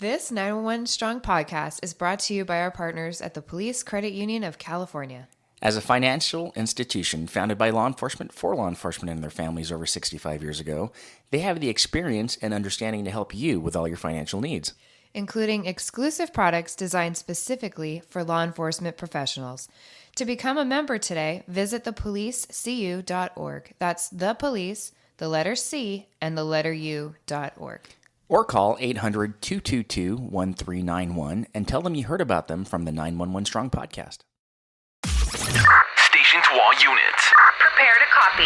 This 911 Strong podcast is brought to you by our partners at the Police Credit Union of California. As a financial institution founded by law enforcement for law enforcement and their families over 65 years ago, they have the experience and understanding to help you with all your financial needs, including exclusive products designed specifically for law enforcement professionals. To become a member today, visit thepolicecu.org. That's the police, the letter C, and the letter U.org. Or call 800-222-1391 and tell them you heard about them from the 911 Strong podcast. Station to all units. Prepare to copy.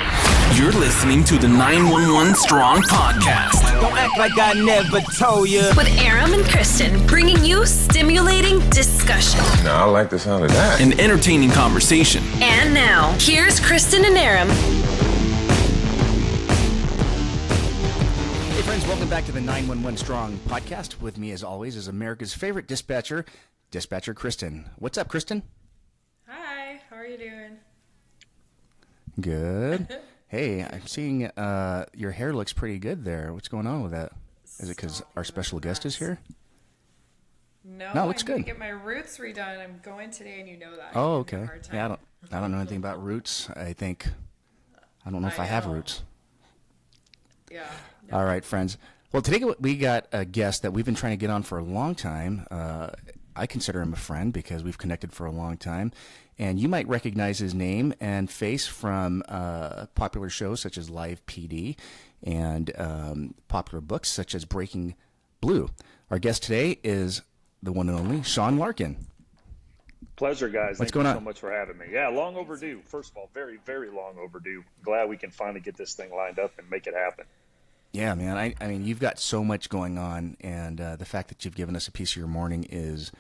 You're listening to the 911 Strong podcast. Don't act like I never told you. With Aram and Kristen, bringing you stimulating discussion. No, I like the sound of that. An entertaining conversation. And now, here's Kristen and Aram. Hey friends, welcome back to the 911 Strong podcast. With me as always is America's favorite dispatcher, Dispatcher Kristen. What's up, Kristen? Hi, how are you doing? Good. Hey, I'm seeing your hair looks pretty good there. What's going on with that? Is it because our special guest is here? No, it looks I good. need to get my roots redone. I'm going today, and you know that. Oh, okay. Yeah, I don't know anything about roots. I don't know if I have roots. Yeah. All right, friends. Well, today we got a guest that we've been trying to get on for a long time. I consider him a friend because we've connected for a long time. And you might recognize his name and face from popular shows such as Live PD and popular books such as Breaking Blue. Our guest today is the one and only Sean Larkin. Pleasure, guys. What's Thank going you on? so much for having me. Yeah, long overdue. First of all, very, very long overdue. Glad we can finally get this thing lined up and make it happen. Yeah, man. I mean, you've got so much going on, and the fact that you've given us a piece of your morning is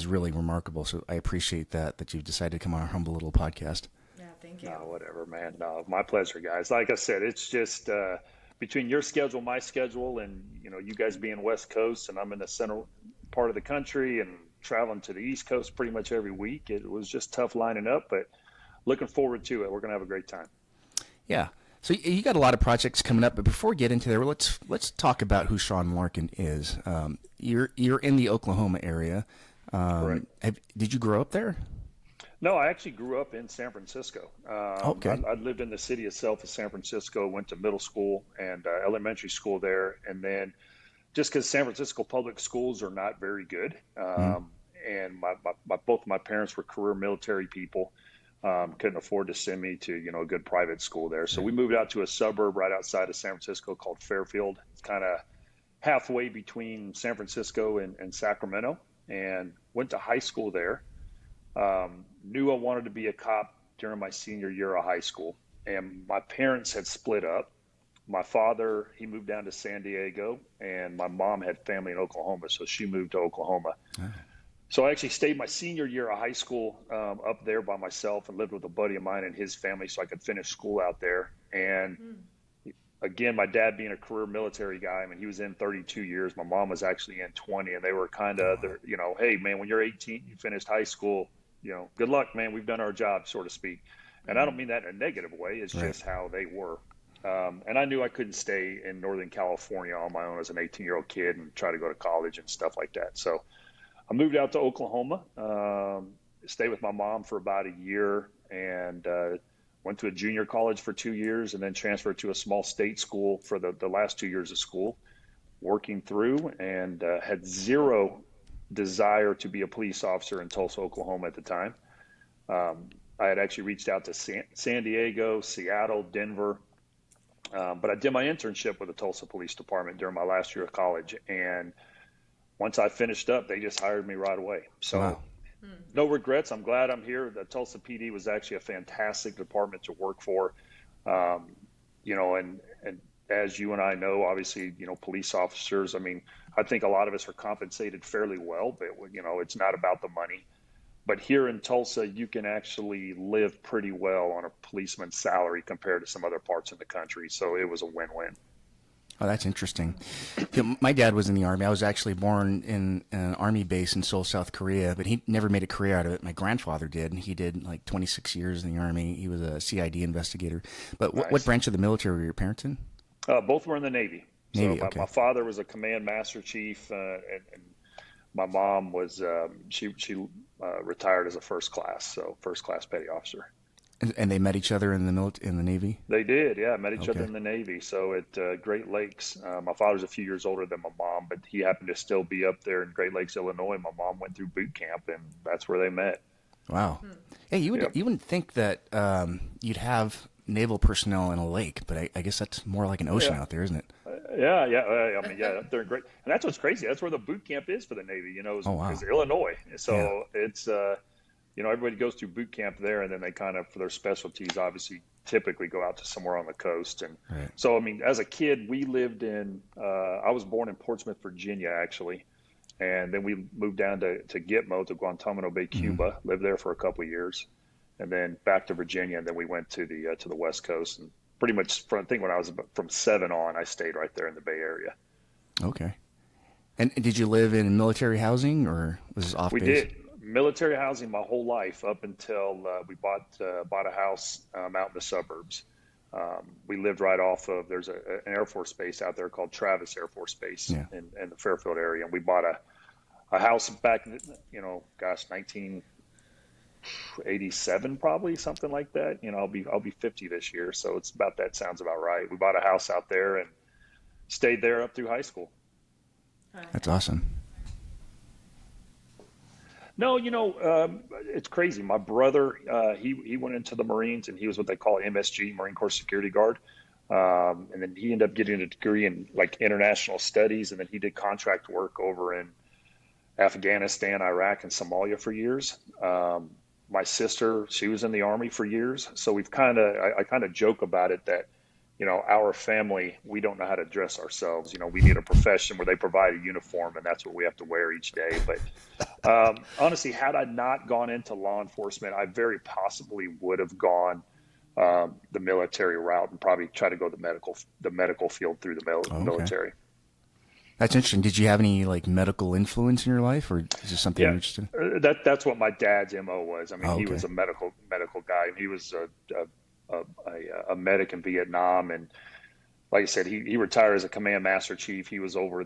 really remarkable. So I appreciate that you've decided to come on our humble little podcast. Yeah, thank you. No, whatever, man. No, my pleasure, guys. Like I said, it's just between your schedule, my schedule, and you guys being West Coast, and I'm in the center part of the country and traveling to the East Coast pretty much every week. It was just tough lining up, but looking forward to it. We're gonna have a great time. Yeah. So you got a lot of projects coming up, but before we get into there, let's talk about who Sean Larkin is. You're in the Oklahoma area. Right. Did you grow up there? No, I actually grew up in San Francisco. Okay. I lived in the city itself of San Francisco, went to middle school and elementary school there. And then just because San Francisco public schools are not very good, and both my parents were career military people, couldn't afford to send me to, a good private school there. So we moved out to a suburb right outside of San Francisco called Fairfield. It's kind of halfway between San Francisco and Sacramento, and went to high school there. Knew I wanted to be a cop during my senior year of high school, and my parents had split up. My father, he moved down to San Diego, and my mom had family in Oklahoma, so she moved to Oklahoma. So I actually stayed my senior year of high school up there by myself and lived with a buddy of mine and his family so I could finish school out there. And again, my dad being a career military guy, I mean, he was in 32 years. My mom was actually in 20, and they were kind of, hey, man, when you're 18, you finished high school, good luck, man. We've done our job, so to speak. And I don't mean that in a negative way. It's just how they were. And I knew I couldn't stay in Northern California on my own as an 18-year-old kid and try to go to college and stuff like that. So I moved out to Oklahoma, stayed with my mom for about a year, and went to a junior college for 2 years, and then transferred to a small state school for the last 2 years of school, working through, and had zero desire to be a police officer in Tulsa, Oklahoma at the time. I had actually reached out to San Diego, Seattle, Denver, but I did my internship with the Tulsa Police Department during my last year of college, and once I finished up, they just hired me right away. So no regrets. I'm glad I'm here. The Tulsa PD was actually a fantastic department to work for. And as you and I know, obviously, police officers, I mean, I think a lot of us are compensated fairly well, but, it's not about the money. But here in Tulsa, you can actually live pretty well on a policeman's salary compared to some other parts of the country. So it was a win-win. Oh, that's interesting. My dad was in the Army. I was actually born in an Army base in Seoul, South Korea, but he never made a career out of it. My grandfather did, and he did like 26 years in the Army. He was a CID investigator. But Nice. What branch of the military were your parents in? Both were in the Navy. Navy, So okay. my father was a command master chief, and my mom was she retired as a first class petty officer. And they met each other in the Navy? They did, yeah. Met each other Okay. in the Navy. So at Great Lakes, my father's a few years older than my mom, but he happened to still be up there in Great Lakes, Illinois. My mom went through boot camp, and that's where they met. Wow. Hey, Yep. you wouldn't think that you'd have naval personnel in a lake, but I guess that's more like an ocean Yeah. out there, isn't it? I mean, yeah, they're great, and that's what's crazy. That's where the boot camp is for the Navy. Oh, wow. Is Illinois. So Yeah. it's everybody goes through boot camp there, and then they kind of, for their specialties, obviously, typically go out to somewhere on the coast. And Right. so, I mean, as a kid, we lived in. I was born in Portsmouth, Virginia, actually, and then we moved down to Gitmo, to Guantanamo Bay, Cuba. Lived there for a couple of years, and then back to Virginia, and then we went to the West Coast. And pretty much from, I think when I was from 7 on, I stayed right there in the Bay Area. Okay. And did you live in military housing, or was this off We base? did military housing my whole life up until we bought a house out in the suburbs. We lived right off of, there's an Air Force base out there called Travis Air Force Base Yeah. in the Fairfield area, and we bought a house back, 1987 probably, something like that. I'll be 50 this year, so it's about, that sounds about right. We bought a house out there and stayed there up through high school. That's awesome. No, it's crazy. My brother, he went into the Marines, and he was what they call MSG, Marine Corps Security Guard. And then he ended up getting a degree in like international studies, and then he did contract work over in Afghanistan, Iraq, and Somalia for years. My sister, she was in the Army for years. So I kind of joke about it that, our family, we don't know how to dress ourselves. We need a profession where they provide a uniform, and that's what we have to wear each day. But honestly, had I not gone into law enforcement, I very possibly would have gone the military route and probably try to go the medical field through the Okay. military. That's interesting. Did you have any like medical influence in your life, or is this something you're interested in? That's what my dad's MO was. I mean, he Okay. was a medical guy, and he was a medic in Vietnam, and like I said, he retired as a command master chief. He was over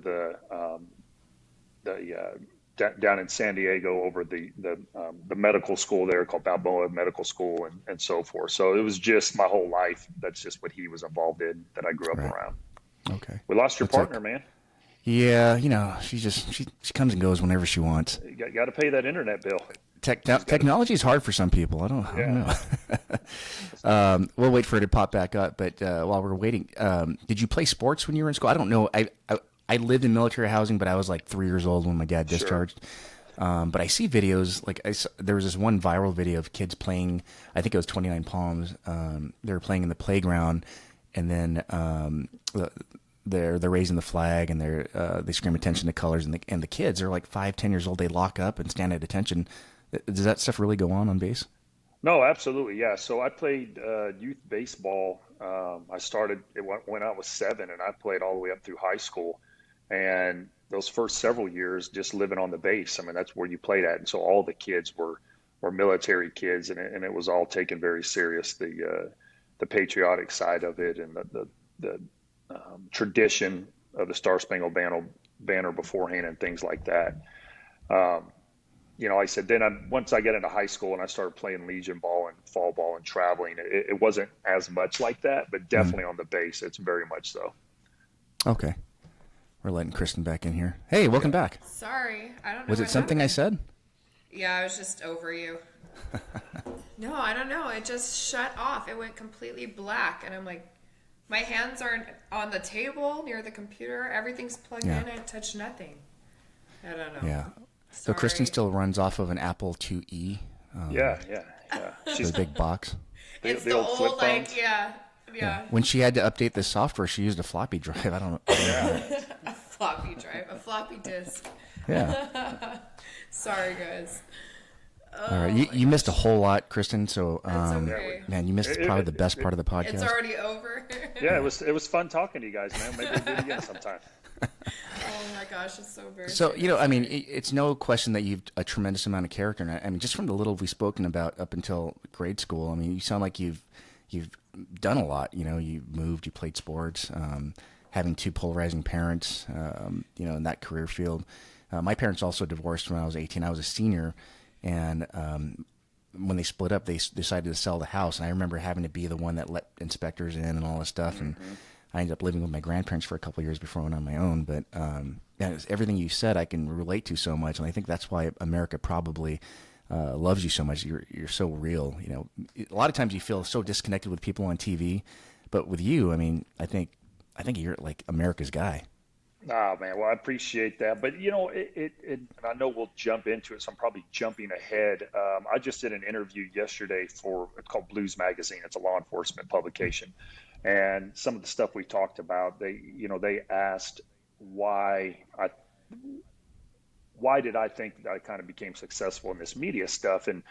down in San Diego over the medical school there called Balboa Medical School, and so forth. So it was just my whole life. That's just what he was involved in, that I grew up Right. around. Okay. We lost your That's partner, man. Yeah, she comes and goes whenever she wants. You got to pay that internet bill. Technology is hard for some people. I don't know. We'll wait for it to pop back up. But while we're waiting, did you play sports when you were in school? I don't know. I lived in military housing, but I was like 3 years old when my dad discharged. But I see videos, like there was this one viral video of kids playing, I think it was 29 Palms. They were playing in the playground, and then they're raising the flag, and they scream attention to colors, and the kids are like 5-10 years old. They lock up and stand at attention. Does that stuff really go on base? No, absolutely, yeah. So I played youth baseball. I started when I was 7, and I played all the way up through high school. And those first several years, just living on the base. I mean, that's where you played at, and so all the kids were military kids, and it was all taken very serious. The patriotic side of it, and the tradition of the Star Spangled Banner beforehand, and things like that. I said, then once I get into high school and I started playing Legion ball and fall ball and traveling, it wasn't as much like that, but definitely on the base, it's very much so. Okay. We're letting Kristen back in here. Hey, welcome back. Sorry, I don't know. Was it what something I happened. said? Yeah, I was just over you. No, I don't know. It just shut off. It went completely black, and I'm like, my hands aren't on the table near the computer. Everything's plugged Yeah. in. I touched nothing. I don't know. Yeah. So Kristen still runs off of an Apple IIe. Yeah. The big box. It's the the old flip old, like, phones. yeah. When she had to update the software, she used a floppy drive. I don't know. A floppy drive, a floppy disk. Yeah. Sorry, guys. All right. You missed a whole lot, Kristen. So, That's okay. man, you missed probably the best part of the podcast. It's already over. Yeah, it was fun talking to you guys, man. Maybe we'll do it again sometime. Oh my gosh, it's so very. So, I mean, it's no question that you've a tremendous amount of character. And I mean, just from the little we've spoken about up until grade school, I mean, you sound like you've done a lot. You moved, you played sports. having two polarizing parents, in that career field. My parents also divorced when I was 18. I was a senior, and when they split up, they decided to sell the house. And I remember having to be the one that let inspectors in and all this stuff. And I ended up living with my grandparents for a couple of years before I went on my own. But everything you said, I can relate to so much, and I think that's why America probably loves you so much. You're so real. A lot of times you feel so disconnected with people on TV, but with you, I mean, I think you're like America's guy. Oh man, well I appreciate that, but and I know we'll jump into it, so I'm probably jumping ahead. I just did an interview yesterday it's called Blues Magazine. It's a law enforcement publication, and some of the stuff we talked about, they asked why did I think that I kind of became successful in this media stuff, and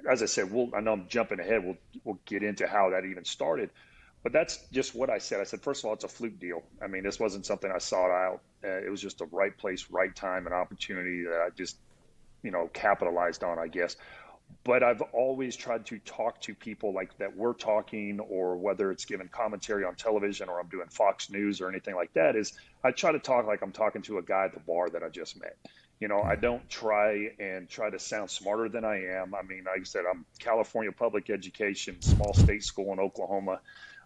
as I said, I know I'm jumping ahead. We'll get into how that even started. But that's just what I said. I said, first of all, it's a fluke deal. I mean, this wasn't something I sought out. It was just the right place, right time, and opportunity that I just, capitalized on, I guess. But I've always tried to talk to people like that we're talking, or whether it's giving commentary on television or I'm doing Fox News or anything like that, is I try to talk like I'm talking to a guy at the bar that I just met. I don't try to sound smarter than I am. I mean, like I said, I'm California public education, small state school in Oklahoma.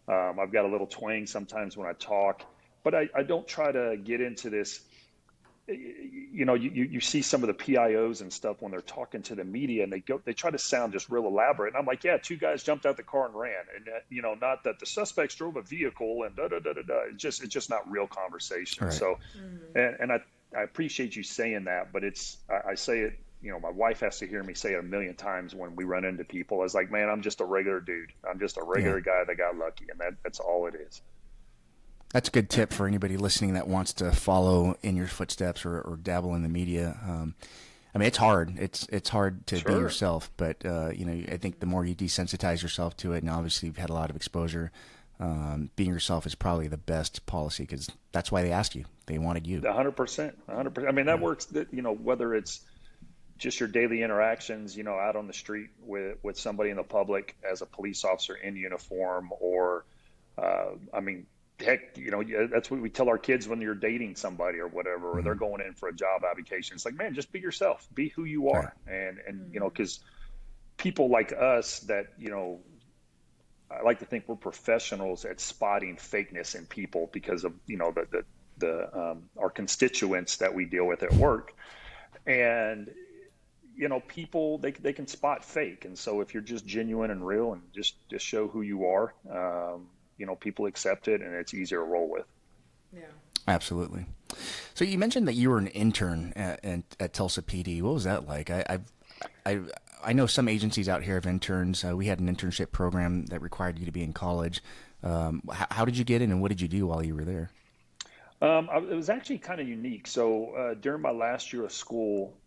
I've got a little twang sometimes when I talk, but I don't try to get into this. You see some of the PIOs and stuff when they're talking to the media, and they try to sound just real elaborate. And I'm like, yeah, two guys jumped out the car and ran, and not that the suspects drove a vehicle and da da da da da. It's just not real conversation. Right. So, and I appreciate you saying that, but I say it. My wife has to hear me say it a million times when we run into people. It's like, man, I'm just a regular dude. I'm just a regular guy that got lucky, and that's all it is. That's a good tip for anybody listening that wants to follow in your footsteps or dabble in the media. I mean, it's hard. It's hard to be yourself, but I think the more you desensitize yourself to it, and obviously you've had a lot of exposure, being yourself is probably the best policy, because that's why they asked you. They wanted you. 100%. I mean, that works. Whether it's just your daily interactions, out on the street with somebody in the public as a police officer in uniform, or, heck, that's what we tell our kids when you're dating somebody or whatever, or they're going in for a job application. It's like, man, just be yourself, be who you are. And because people like us that, I like to think we're professionals at spotting fakeness in people because of, our constituents that we deal with at work. And, people, they can spot fake. And so if you're just genuine and real and just show who you are, people accept it, and it's easier to roll with. Yeah. Absolutely. So you mentioned that you were an intern at Tulsa PD. What was that like? I know some agencies out here have interns. We had an internship program that required you to be in college. How did you get in, and what did you do while you were there? It was actually kind of unique. So during my last year of school,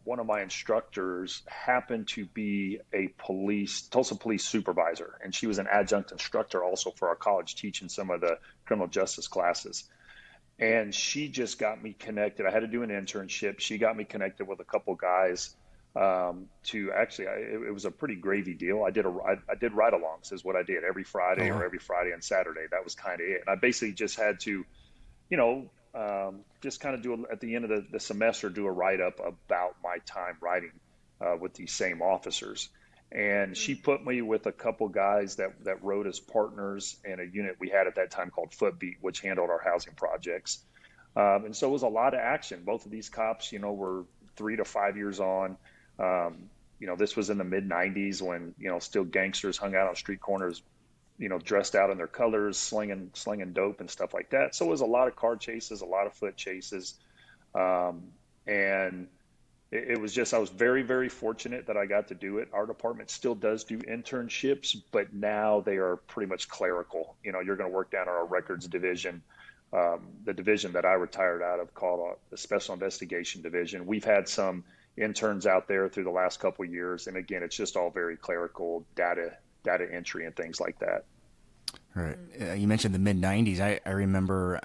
one of my instructors happened to be a Tulsa police supervisor, and she was an adjunct instructor also for our college, teaching some of the criminal justice classes. And she just got me connected. I had to do an internship. She got me connected with a couple guys it was a pretty gravy deal. I did ride-alongs is what I did every Friday or every Friday and Saturday. That was kind of it. And I basically just had to, just kind of at the end of the semester, do a write-up about my time riding with these same officers. And she put me with a couple guys that rode as partners in a unit we had at that time called Footbeat, which handled our housing projects. And so it was a lot of action. Both of these cops, were 3 to 5 years on. This was in the mid-'90s when, still gangsters hung out on street corners, dressed out in their colors, slinging dope and stuff like that. So it was a lot of car chases, a lot of foot chases. And it was just, I was very, very fortunate that I got to do it. Our department still does do internships, but now they are pretty much clerical. You're going to work down our records division, the division that I retired out of, called the Special Investigation Division. We've had some interns out there through the last couple of years. And again, it's just all very clerical, data entry and things like that. Right. You mentioned the mid-'90s. I remember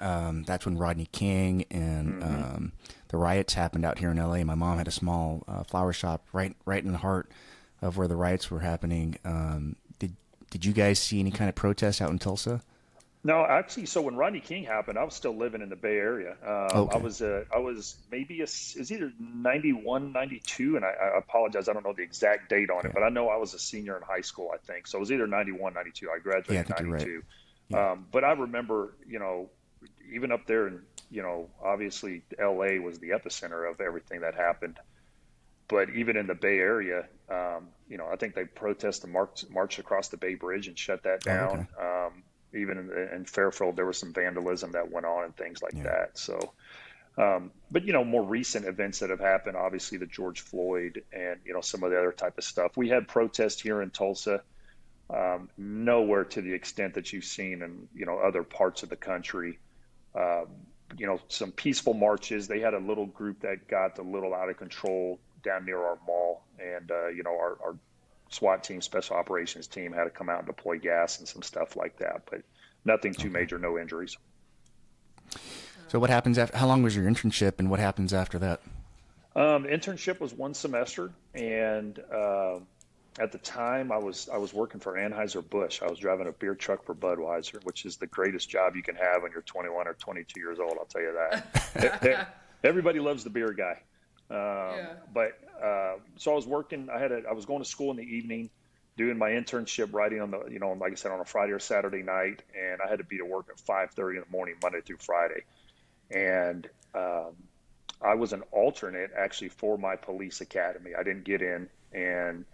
that's when Rodney King and the riots happened out here in L.A. My mom had a small flower shop right in the heart of where the riots were happening. Did you guys see any kind of protests out in Tulsa? No, actually, so when Rodney King happened, I was still living in the Bay Area. Okay. I was maybe it's either 91, 92, and I apologize, I don't know the exact date on it, Yeah. but I know I was a senior in high school, I think. So it was either 91, 92. I Yeah, I graduated in think you're right. 92. Yeah. But I remember, even up there, and obviously LA was the epicenter of everything that happened. But even in the Bay Area, I think they protested and marched across the Bay Bridge and shut that Oh, down. okay. Even in Fairfield, there was some vandalism that went on and things like Yeah. that. So, but more recent events that have happened, obviously the George Floyd and some of the other type of stuff. We had protests here in Tulsa, nowhere to the extent that you've seen in other parts of the country. Some peaceful marches. They had a little group that got a little out of control down near our mall, and our SWAT team, special operations team, had to come out and deploy gas and some stuff like that, but nothing too major, no injuries. So what happens after? How long was your internship, and what happens after that? Internship was 1 semester, and at the time I was working for Anheuser-Busch. I was driving a beer truck for Budweiser, which is the greatest job you can have when you're 21 or 22 years old. I'll tell you that. Everybody loves the beer guy. But so I was working. I was going to school in the evening, doing my internship, writing on the like I said, on a Friday or Saturday night, and I had to be to work at 5:30 in the morning, Monday through Friday, and I was an alternate actually for my police academy. I didn't get in, and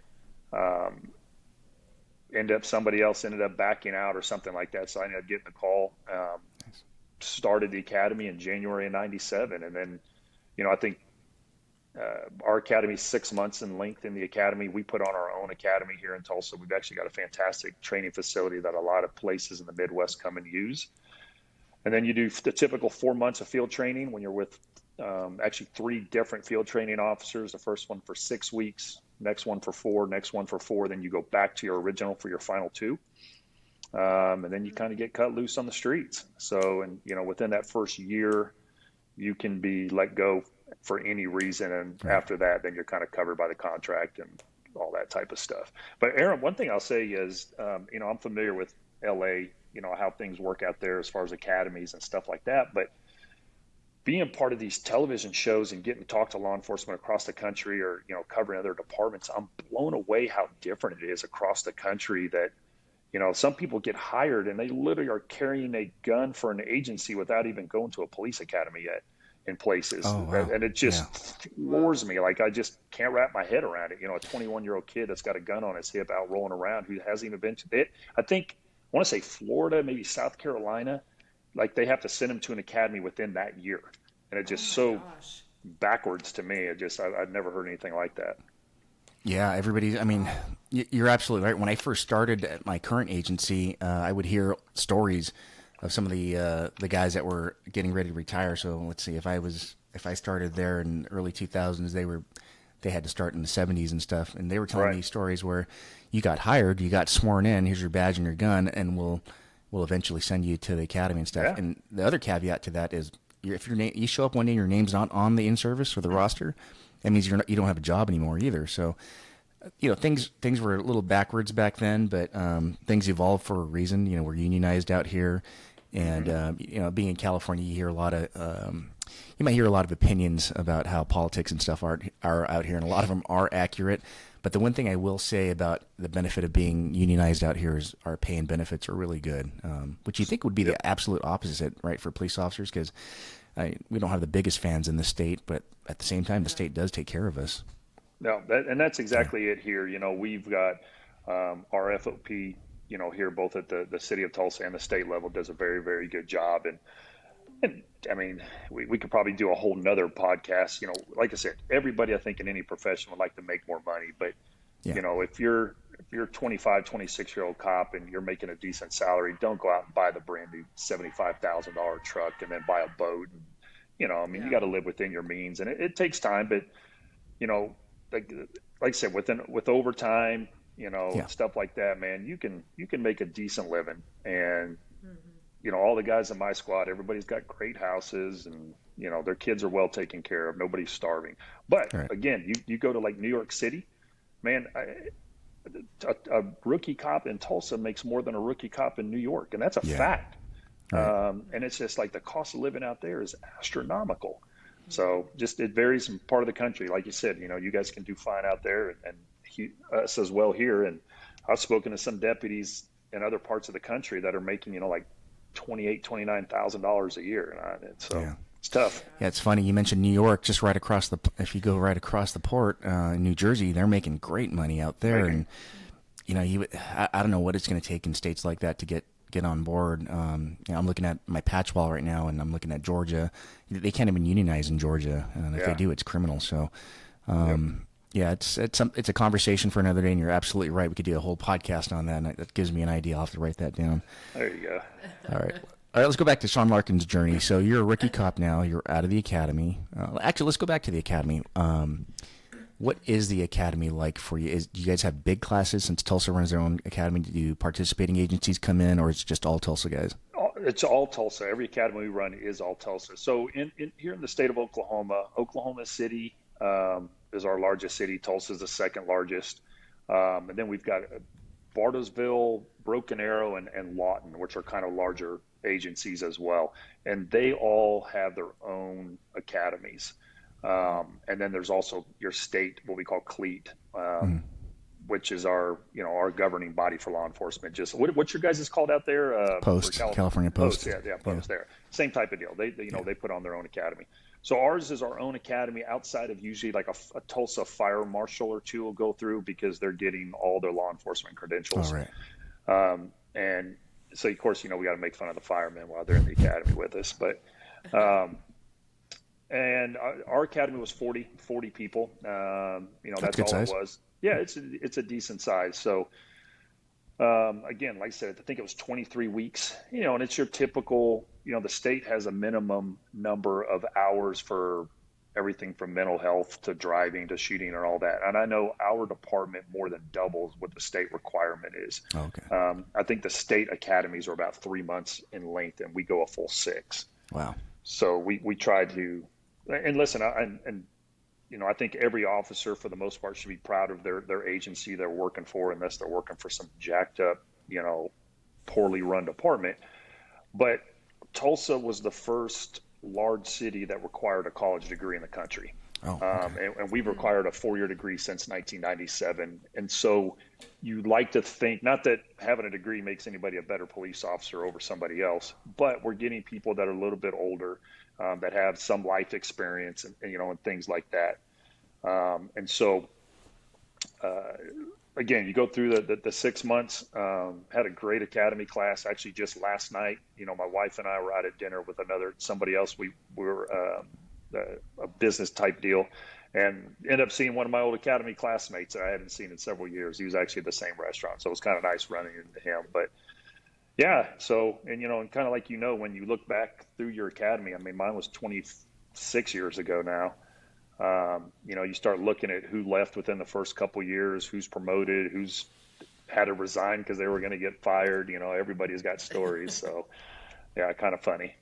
somebody else ended up backing out or something like that, so I ended up getting a call. Started the academy in January of '97, and then I think. Our academy is 6 months in length in the academy. We put on our own academy here in Tulsa. We've actually got a fantastic training facility that a lot of places in the Midwest come and use. And then you do the typical 4 months of field training when you're with actually 3 different field training officers. The first one for 6 weeks, next one for 4, next one for 4. Then you go back to your original for your final 2. And then you kind of get cut loose on the streets. So, and within that first year, you can be let go for any reason, and after that, then you're kind of covered by the contract and all that type of stuff. But Aram, one thing I'll say is, I'm familiar with LA, how things work out there as far as academies and stuff like that. But being part of these television shows and getting to talk to law enforcement across the country, or covering other departments, I'm blown away how different it is across the country. That some people get hired and they literally are carrying a gun for an agency without even going to a police academy yet. In places. Oh, wow. And it just floors me. Like, I just can't wrap my head around it. A 21-year-old kid that's got a gun on his hip out rolling around, who hasn't even been to it. I want to say Florida, maybe South Carolina, like they have to send him to an academy within that year. And it just backwards to me. I've never heard anything like that. Yeah, you're absolutely right. When I first started at my current agency, I would hear stories of some of the guys that were getting ready to retire. So let's see, if I started there in the early 2000s, they had to start in the 70s and stuff, and they were telling me stories where you got hired, you got sworn in, here's your badge and your gun, and we'll eventually send you to the academy and stuff. Yeah. And the other caveat to that is, if you show up one day and your name's not on the in-service or the roster, that means you don't have a job anymore either. So things were a little backwards back then, but things evolved for a reason. We're unionized out here, and being in California, you might hear a lot of opinions about how politics and stuff are out here, and a lot of them are accurate. But the one thing I will say about the benefit of being unionized out here is our pay and benefits are really good, which you think would be the absolute opposite, right, for police officers, because we don't have the biggest fans in the state, but at the same time, the state does take care of us. No, that's exactly it here. We've got our FOP, here both at the city of Tulsa and the state level does a very, very good job. And I mean, we could probably do a whole nother podcast. Like I said, everybody, I think, in any profession would like to make more money. But, if you're a 25, 26-year-old cop and you're making a decent salary, don't go out and buy the brand new $75,000 truck and then buy a boat. And, you got to live within your means. And it takes time. But, like I said, with overtime, stuff like that, man, you can make a decent living. And, all the guys in my squad, everybody's got great houses, and, their kids are well taken care of. Nobody's starving. But again, you go to like New York City, man, a rookie cop in Tulsa makes more than a rookie cop in New York. And that's a fact. Right. And it's just like the cost of living out there is astronomical. So just it varies from part of the country. Like you said, you guys can do fine out there, and us as well here. And I've spoken to some deputies in other parts of the country that are making, like $29,000 a year, and so Yeah. it's tough. Yeah, it's funny. You mentioned New York, just right across if you go right across the port, in New Jersey, they're making great money out there. And, I don't know what it's going to take in states like that to get on board. I'm looking at my patch wall right now, and I'm looking at Georgia. They can't even unionize in Georgia. And if they do, it's criminal. So, yeah, it's a conversation for another day, and you're absolutely right. We could do a whole podcast on that, and that gives me an idea. I'll have to write that down. There you go. All right. All right, let's go back to Sean Larkin's journey. So you're a rookie cop now. You're out of the academy. Actually, let's go back to the academy. What is the academy like for you? Do you guys have big classes since Tulsa runs their own academy? Do participating agencies come in, or it's just all Tulsa guys? It's all Tulsa. Every academy we run is all Tulsa. So here in the state of Oklahoma City is our largest city. Tulsa is the second largest. And then we've got Bartlesville, Broken Arrow, and Lawton, which are kind of larger agencies as well. And they all have their own academies. And then there's also your state, what we call CLEAT, which is our governing body for law enforcement. Just what's your guys' called out there? California Post. Yeah, Post. There, same type of deal. They put on their own academy. So ours is our own academy outside of usually like a Tulsa fire marshal or two will go through because they're getting all their law enforcement credentials. All right. And so of course we got to make fun of the firemen while they're in the academy with us, but. And our academy was 40 people. That's all size. It was. Yeah, it's a decent size. So, again, like I said, I think it was 23 weeks, and it's your typical, the state has a minimum number of hours for everything from mental health to driving to shooting and all that. And I know our department more than doubles what the state requirement is. Okay. I think the state academies are about 3 months in length, and we go a full 6. Wow. So we try to. And listen, I think every officer, for the most part, should be proud of their agency they're working for, unless they're working for some jacked up, poorly run department. But Tulsa was the first large city that required a college degree in the country. Oh, okay. And we've required a 4-year degree since 1997. And so you like to think, not that having a degree makes anybody a better police officer over somebody else, but we're getting people that are a little bit older, that have some life experience and things like that. And so, again, you go through the 6 months, had a great academy class. Actually, just last night, my wife and I were out at dinner with somebody else. We were a business type deal, and ended up seeing one of my old academy classmates that I hadn't seen in several years. He was actually at the same restaurant, so it was kind of nice running into him. But yeah, so and kind of like when you look back through your academy, I mean, mine was 26 years ago now. You start looking at who left within the first couple of years, who's promoted, who's had to resign because they were going to get fired. Everybody's got stories, so yeah, kind of funny.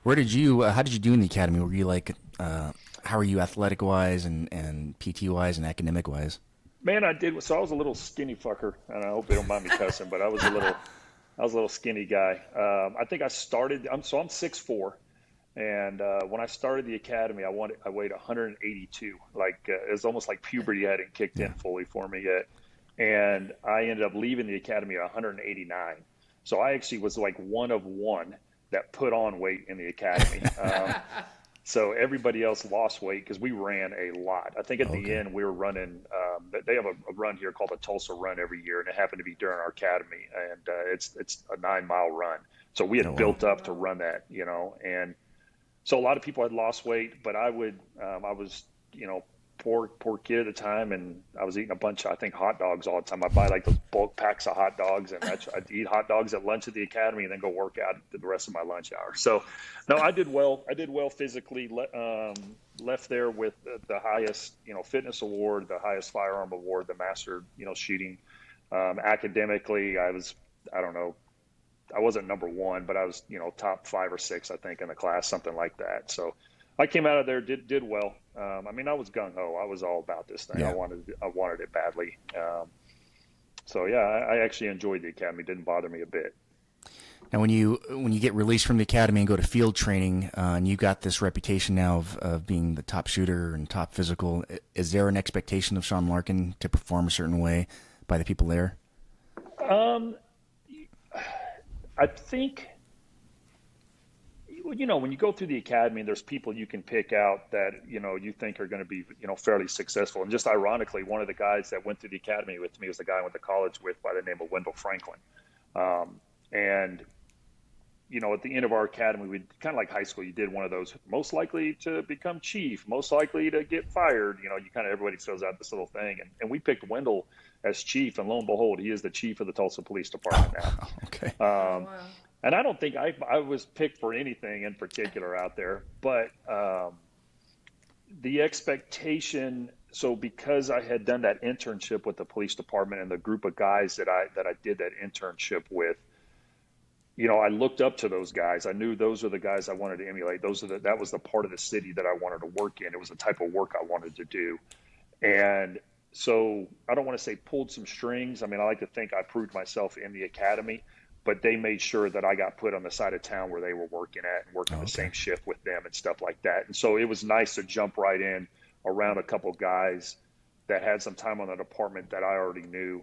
How did you do in the academy? Were you like, how are you athletic wise and PT wise and academic wise? Man, I did. So I was a little skinny fucker, and I hope they don't mind me cussing, but I was a little skinny guy. I think I started. I'm 6'4", and when I started the academy, I weighed 182. It was almost like puberty hadn't kicked in fully for me yet, and I ended up leaving the academy at 189. So I actually was like one of one that put on weight in the academy. So everybody else lost weight because we ran a lot. I think at the end we were running, they have a run here called the Tulsa Run every year, and it happened to be during our academy, and it's a 9-mile run. So we had built up to run that, and so a lot of people had lost weight, but I was, poor kid at the time, and I was eating a bunch of, I think, hot dogs all the time. I'd buy like those bulk packs of hot dogs, and I'd eat hot dogs at lunch at the academy and then go work out the rest of my lunch hour. So, no, I did well. I did well physically. Left there with the highest, fitness award, the highest firearm award, the master, shooting. Academically, I wasn't number one, but I was, top 5 or 6, I think, in the class, something like that. So I came out of there, did well. I was gung ho. I was all about this thing. Yeah. I wanted it badly. So yeah, I actually enjoyed the academy. It didn't bother me a bit. Now, when you get released from the academy and go to field training, and you got this reputation now of being the top shooter and top physical, is there an expectation of Sean Larkin to perform a certain way by the people there? I think, when you go through the academy, there's people you can pick out that, you think are going to be, fairly successful. And just ironically, one of the guys that went through the academy with me was the guy I went to college with by the name of Wendell Franklin. And at the end of our academy, we kind of like high school, you did one of those most likely to become chief, most likely to get fired. Everybody fills out this little thing. And we picked Wendell as chief, and lo and behold, he is the chief of the Tulsa Police Department now. Okay. Wow. And I don't think I was picked for anything in particular out there, but the expectation. So because I had done that internship with the police department and the group of guys that I did that internship with, I looked up to those guys. I knew those are the guys I wanted to emulate. That was the part of the city that I wanted to work in. It was the type of work I wanted to do. And so I don't want to say pulled some strings. I mean, I like to think I proved myself in the academy, but they made sure that I got put on the side of town where they were working at and working the same shift with them and stuff like that. And so it was nice to jump right in around a couple guys that had some time on the department that I already knew.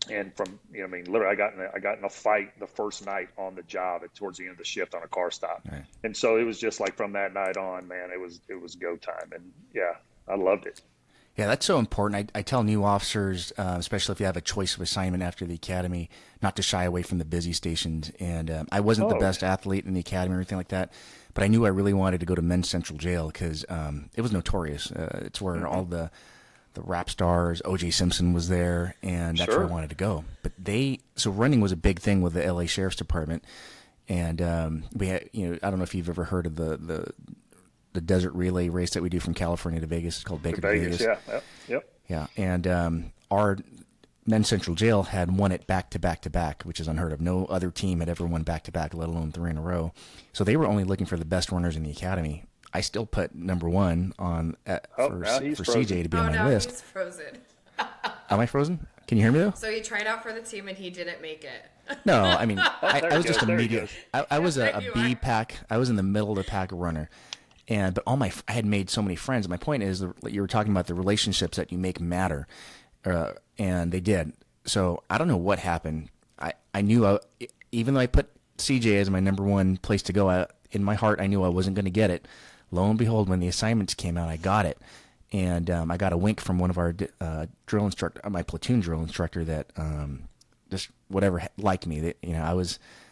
And from, literally I got in a fight the first night on the job towards the end of the shift on a car stop. Right. And so it was just like from that night on, man, it was go time. And yeah, I loved it. Yeah, that's so important. I tell new officers, especially if you have a choice of assignment after the academy, not to shy away from the busy stations. And I wasn't the best athlete in the academy or anything like that, but I knew I really wanted to go to Men's Central Jail because it was notorious. It's where all the rap stars, O.J. Simpson was there, and that's where I wanted to go. But so running was a big thing with the L.A. Sheriff's Department. And we had, I don't know if you've ever heard of the desert relay race that we do from California to Vegas. It's called Baker to Vegas. Yeah. Yep. Yeah. And our Men's Central Jail had won it back to back to back, which is unheard of. No other team had ever won back to back, let alone 3 in a row. So they were only looking for the best runners in the academy. I still put number 1 on for CJ to be on my list. He's frozen. Am I frozen? Can you hear me though? So he tried out for the team and he didn't make it. No, I mean I was just a medium. I was a B pack. I was in the middle of the pack runner. But I had made so many friends. My point is, you were talking about the relationships that you make matter, and they did. So I don't know what happened. I knew, even though I put CJ as my number 1 place to go, in my heart I knew I wasn't going to get it. Lo and behold, when the assignments came out, I got it, and I got a wink from one of our drill instructor, my platoon drill instructor, that just whatever liked me. That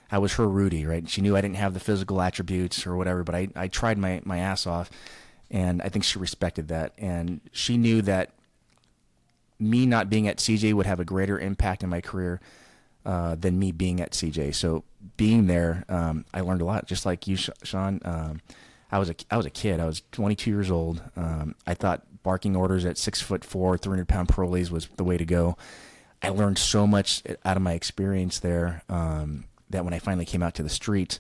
I was her Rudy, right? She knew I didn't have the physical attributes or whatever, but I tried my ass off, and I think she respected that. And she knew that me not being at CJ would have a greater impact in my career than me being at CJ. So being there, I learned a lot, just like you, Sean. I was a kid. I was 22 years old. I thought barking orders at 6'4", 300-pound parolees was the way to go. I learned so much out of my experience there. That when I finally came out to the streets,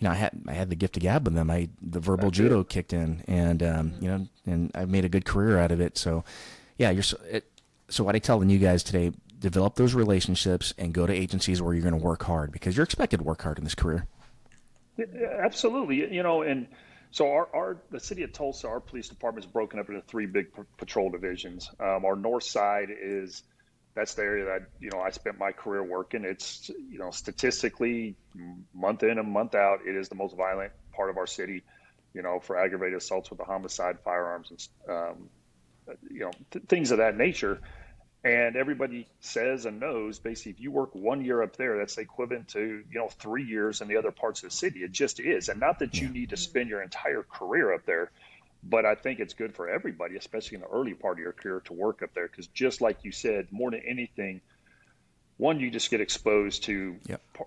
I had the gift of gab with them. The verbal judo kicked in, and and I made a good career out of it. So, yeah, so what I tell the new guys today: develop those relationships and go to agencies where you're going to work hard, because you're expected to work hard in this career. Yeah, absolutely, and so the city of Tulsa, our police department is broken up into 3 big patrol divisions. Our north side that's the area that, I spent my career working. It's, statistically, month in and month out, it is the most violent part of our city, for aggravated assaults with the homicide, firearms, and, things of that nature. And everybody says and knows, basically, if you work 1 year up there, that's equivalent to, 3 years in the other parts of the city. It just is. And not that you need to spend your entire career up there, but I think it's good for everybody, especially in the early part of your career, to work up there. Because just like you said, more than anything, one, you just get exposed to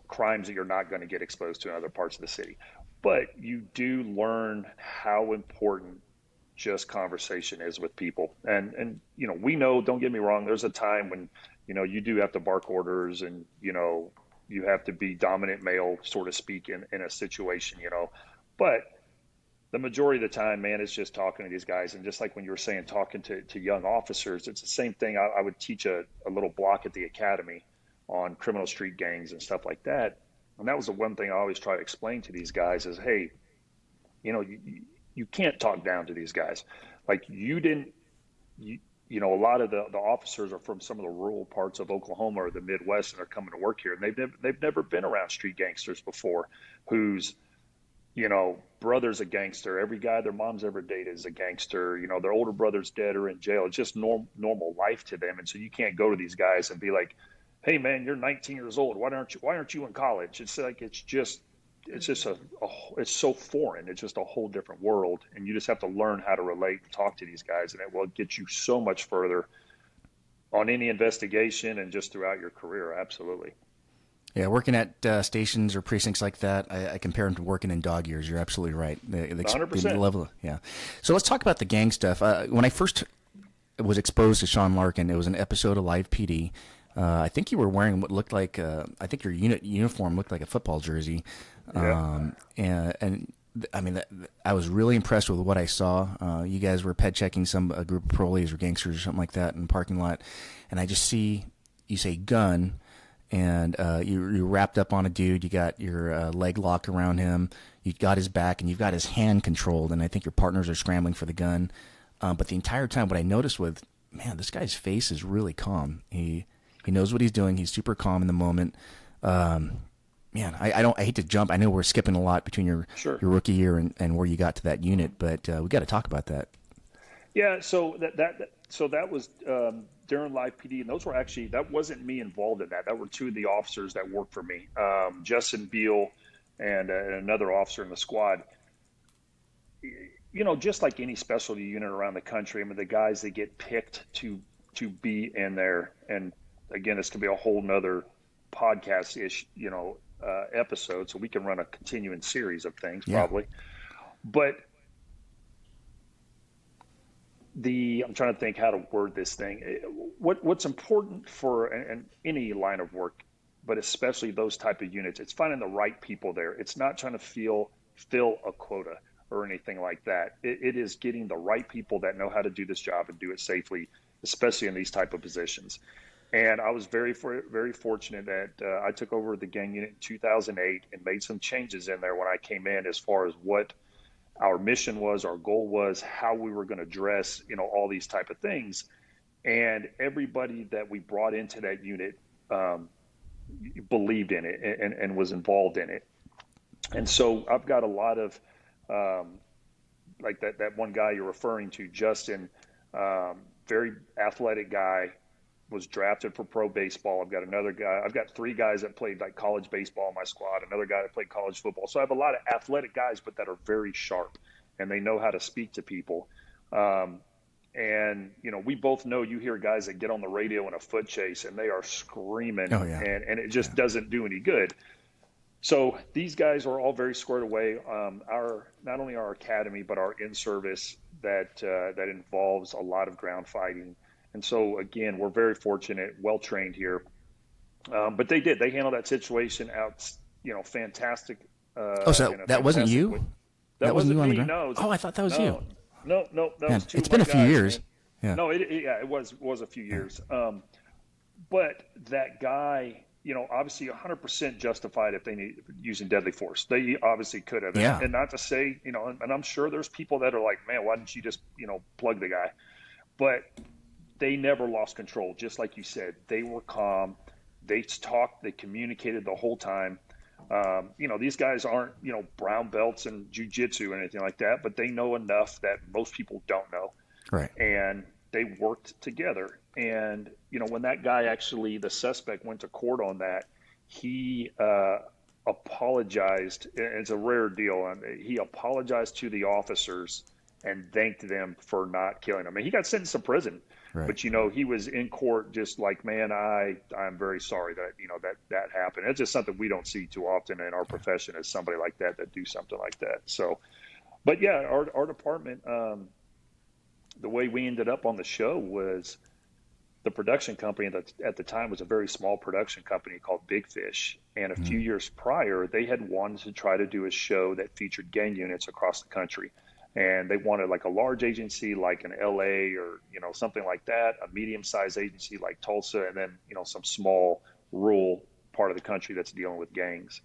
crimes that you're not going to get exposed to in other parts of the city. But you do learn how important just conversation is with people. And we know, don't get me wrong, there's a time when, you do have to bark orders and, you have to be dominant male, so to speak, in a situation, But the majority of the time, man, it's just talking to these guys. And just like when you were saying, talking to young officers, it's the same thing. I would teach a little block at the academy on criminal street gangs and stuff like that. And that was the one thing I always try to explain to these guys is, hey, you can't talk down to these guys. Like a lot of the officers are from some of the rural parts of Oklahoma or the Midwest and are coming to work here. And they've never been around street gangsters before whose, brother's a gangster. Every guy their mom's ever dated is a gangster. Their older brother's dead or in jail. It's just normal life to them. And so you can't go to these guys and be like, hey man, you're 19 years old. Why aren't you in college? It's like, it's so foreign. It's just a whole different world. And you just have to learn how to relate and talk to these guys. And it will get you so much further on any investigation and just throughout your career. Absolutely. Yeah, working at stations or precincts like that, I compare them to working in dog years. You're absolutely right. The 100%. level, yeah. So let's talk about the gang stuff. When I first was exposed to Sean Larkin, it was an episode of Live PD. I think you were wearing what looked like, I think your uniform looked like a football jersey. Yeah. And I mean, I was really impressed with what I saw. You guys were ped checking a group of parolees or gangsters or something like that in the parking lot. And I just see, you say gun, and you wrapped up on a dude. You got your leg lock around him. You got his back, and you've got his hand controlled. And I think your partners are scrambling for the gun. But the entire time, what I noticed was, man, this guy's face is really calm. He knows what he's doing. He's super calm in the moment. Man, I hate to jump. I know we're skipping a lot between your rookie year and where you got to that unit, but we got to talk about that. Yeah. So that was during Live PD, and that wasn't me involved in that. That were two of the officers that worked for me, Justin Beal and another officer in the squad. Just like any specialty unit around the country, I mean, the guys that get picked to be in there, and again, this could be a whole nother podcast-ish, episode, so we can run a continuing series of things probably. But I'm trying to think how to word this thing. What's important for any line of work, but especially those type of units, it's finding the right people there. It's not trying to fill a quota or anything like that. It is getting the right people that know how to do this job and do it safely, especially in these type of positions. And I was very fortunate that I took over the gang unit in 2008 and made some changes in there when I came in as far as what our mission was, our goal was, how we were going to dress, all these type of things. And everybody that we brought into that unit believed in it and was involved in it. And so I've got a lot of, like that one guy you're referring to, Justin, very athletic guy, was drafted for pro baseball. I've got another guy. I've got three guys that played like college baseball in my squad, another guy that played college football. So I have a lot of athletic guys, but that are very sharp and they know how to speak to people. And, we both know, you hear guys that get on the radio in a foot chase and they are screaming and it just doesn't do any good. So these guys are all very squared away. Not only our academy, but our in-service that involves a lot of ground fighting. And so, again, we're very fortunate, well-trained here. But they handled that situation out, fantastic. So that wasn't you? That wasn't you on the me, ground? no. Oh, I thought that was you. No, that was two it's of been my a few guys, years. Man. Yeah. No, it was a few years. But that guy, obviously 100% justified if they need using deadly force. They obviously could have. Yeah. And not to say, and I'm sure there's people that are like, man, why didn't you just, plug the guy? But they never lost control. Just like you said, they were calm. They talked, they communicated the whole time. These guys aren't, brown belts in jiu-jitsu or anything like that, but they know enough that most people don't know. Right. And they worked together. And, when that guy actually, the suspect went to court on that, he apologized. It's a rare deal. And he apologized to the officers and thanked them for not killing him. And he got sentenced to prison. Right. But, he was in court just like, man, I'm very sorry that, that happened. It's just something we don't see too often in our profession, as somebody like that do something like that. So, but yeah, our department, the way we ended up on the show was the production company that at the time was a very small production company called Big Fish. And a few years prior, they had wanted to try to do a show that featured gang units across the country. And they wanted like a large agency like in LA or, something like that, a medium-sized agency like Tulsa, and then, some small rural part of the country that's dealing with gangs.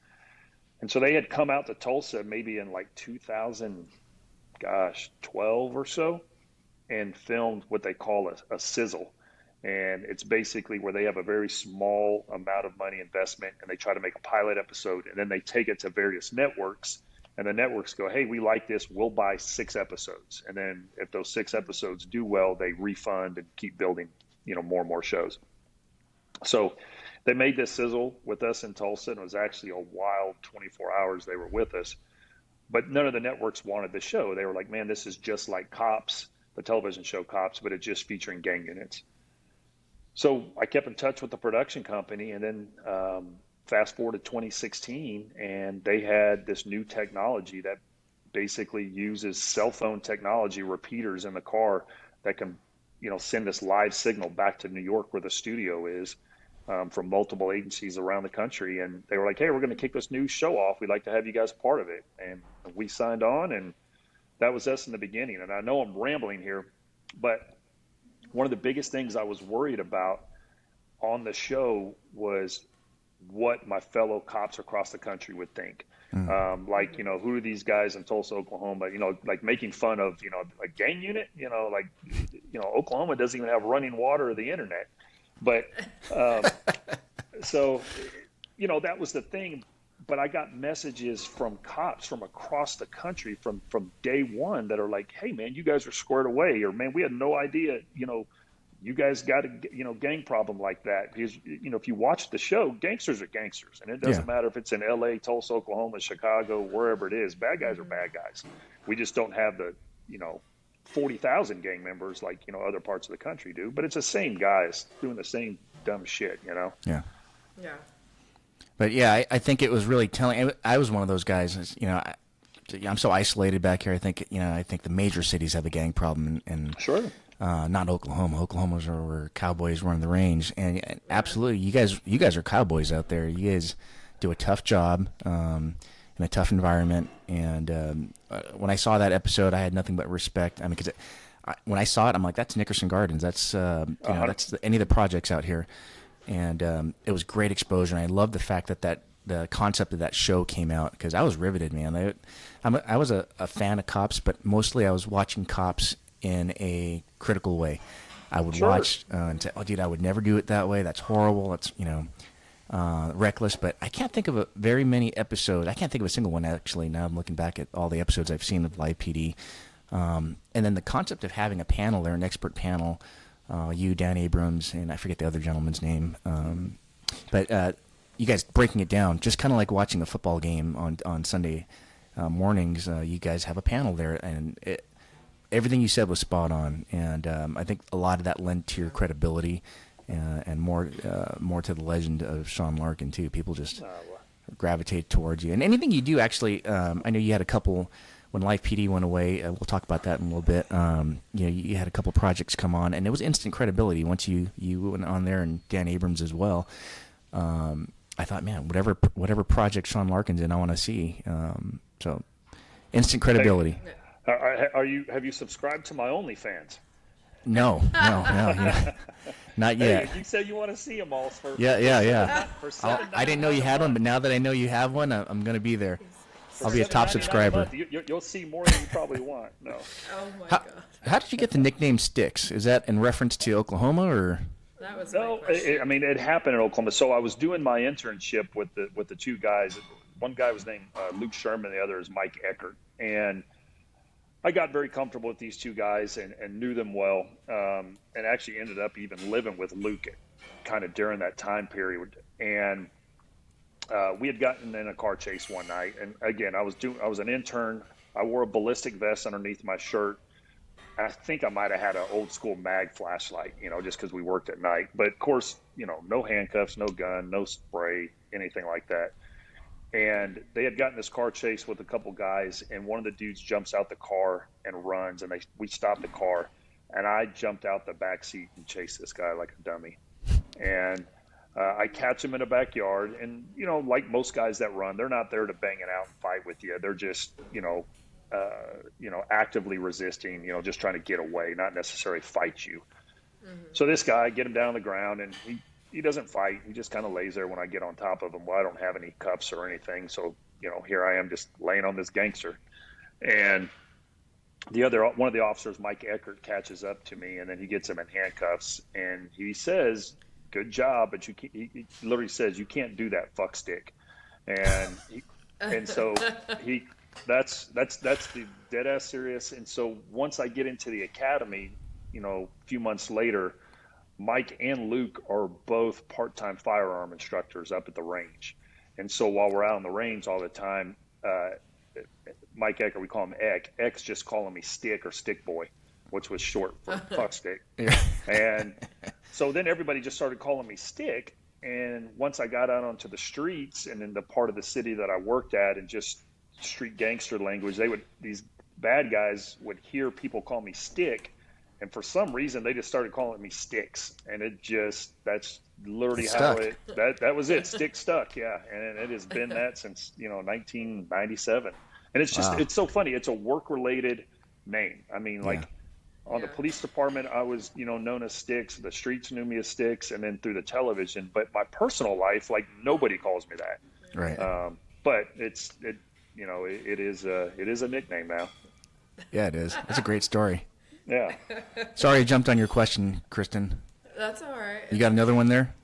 And so they had come out to Tulsa maybe in like 2012 or so and filmed what they call a sizzle. And it's basically where they have a very small amount of money investment and they try to make a pilot episode, and then they take it to various networks, and the networks go, hey, we like this, we'll buy 6 episodes. And then if those 6 episodes do well, they refund and keep building, more and more shows. So they made this sizzle with us in Tulsa, and it was actually a wild 24 hours they were with us. But none of the networks wanted the show. They were like, man, this is just like Cops, the television show Cops, but it's just featuring gang units. So I kept in touch with the production company, and then fast forward to 2016, and they had this new technology that basically uses cell phone technology, repeaters in the car that can, send this live signal back to New York where the studio is, from multiple agencies around the country. And they were like, hey, we're going to kick this new show off. We'd like to have you guys part of it. And we signed on, and that was us in the beginning. And I know I'm rambling here, but one of the biggest things I was worried about on the show was what my fellow cops across the country would think. Who are these guys in Tulsa, Oklahoma, like making fun of, a gang unit, Oklahoma doesn't even have running water or the internet. But so, that was the thing. But I got messages from cops from across the country from day one that are like, hey, man, you guys are squared away. Or, man, we had no idea, you guys got a, gang problem like that. Because, if you watch the show, gangsters are gangsters. And it doesn't matter if it's in L.A., Tulsa, Oklahoma, Chicago, wherever it is. Bad guys are bad guys. We just don't have the, 40,000 gang members like, other parts of the country do. But it's the same guys doing the same dumb shit, Yeah. Yeah. But yeah, I think it was really telling. I was one of those guys. I'm so isolated back here. I think the major cities have a gang problem, and sure, not Oklahoma. Oklahoma's where cowboys run the range, and absolutely, you guys are cowboys out there. You guys do a tough job in a tough environment. And when I saw that episode, I had nothing but respect. I mean, because when I saw it, I'm like, that's Nickerson Gardens. That's that's any of the projects out here. And it was great exposure. And I love the fact that the concept of that show came out, because I was riveted, man. I was a fan of Cops, but mostly I was watching Cops in a critical way. I would watch and say, oh, dude, I would never do it that way. That's horrible. That's, reckless. But I can't think of very many episodes. I can't think of a single one, actually. Now I'm looking back at all the episodes I've seen of Live PD. And then the concept of having a panel there, an expert panel, you, Dan Abrams, and I forget the other gentleman's name. But you guys breaking it down, just kind of like watching a football game on Sunday mornings. You guys have a panel there, and everything you said was spot on. And I think a lot of that lent to your credibility and more to the legend of Sean Larkin, too. People just gravitate towards you. And anything you do, actually, I know you had a couple. When Live PD went away, we'll talk about that in a little bit. You had a couple projects come on, and it was instant credibility once you went on there, and Dan Abrams as well. I thought, man, whatever project Sean Larkin's in, I want to see. So, instant credibility. Have you subscribed to my OnlyFans? No, not yet. Hey, you said you want to see them all for yeah. For I didn't know you had one, but now that I know you have one, I'm going to be there. I'll be a top subscriber. You'll see more than you probably want. No. Oh my God. How did you get the nickname Sticks? Is that in reference to Oklahoma, or? That was it happened in Oklahoma. So I was doing my internship with the two guys. One guy was named Luke Sherman, the other is Mike Eckert, and I got very comfortable with these two guys and knew them well, and actually ended up even living with Luke kind of during that time period. And we had gotten in a car chase one night, and again, I was an intern. I wore a ballistic vest underneath my shirt. I think I might have had an old school mag flashlight, just because we worked at night. But of course, no handcuffs, no gun, no spray, anything like that. And they had gotten this car chase with a couple guys, and one of the dudes jumps out the car and runs, and we stopped the car, and I jumped out the back seat and chased this guy like a dummy. And I catch him in a backyard, and like most guys that run, they're not there to bang it out and fight with you. They're just actively resisting, just trying to get away, not necessarily fight you. Mm-hmm. So this guy, get him down on the ground, and he doesn't fight. He just kind of lays there when I get on top of him. Well, I don't have any cuffs or anything, so here I am just laying on this gangster. And one of the officers, Mike Eckert, catches up to me, and then he gets him in handcuffs, and he says, "Good job," but he literally says, "You can't do that, fuck stick." And so that's the dead ass serious. And so once I get into the academy, a few months later, Mike and Luke are both part-time firearm instructors up at the range. And so while we're out on the range all the time, Mike Ecker, we call him Eck. Eck's just calling me Stick or Stick Boy, which was short for fuck stick. Yeah. And so then everybody just started calling me Stick. And once I got out onto the streets and in the part of the city that I worked at and just street gangster language, these bad guys would hear people call me Stick. And for some reason, they just started calling me Sticks. And that's literally how that was it. Stick stuck. Yeah. And it has been that since, 1997. And it's just, It's so funny. It's a work-related name. I mean, on the police department, I was, known as Sticks. The streets knew me as Sticks, and then through the television. But my personal life, nobody calls me that. Right. But it is a nickname now. Yeah, it is. It's a great story. Yeah. Sorry I jumped on your question, Kristen. That's all right. You got another one there?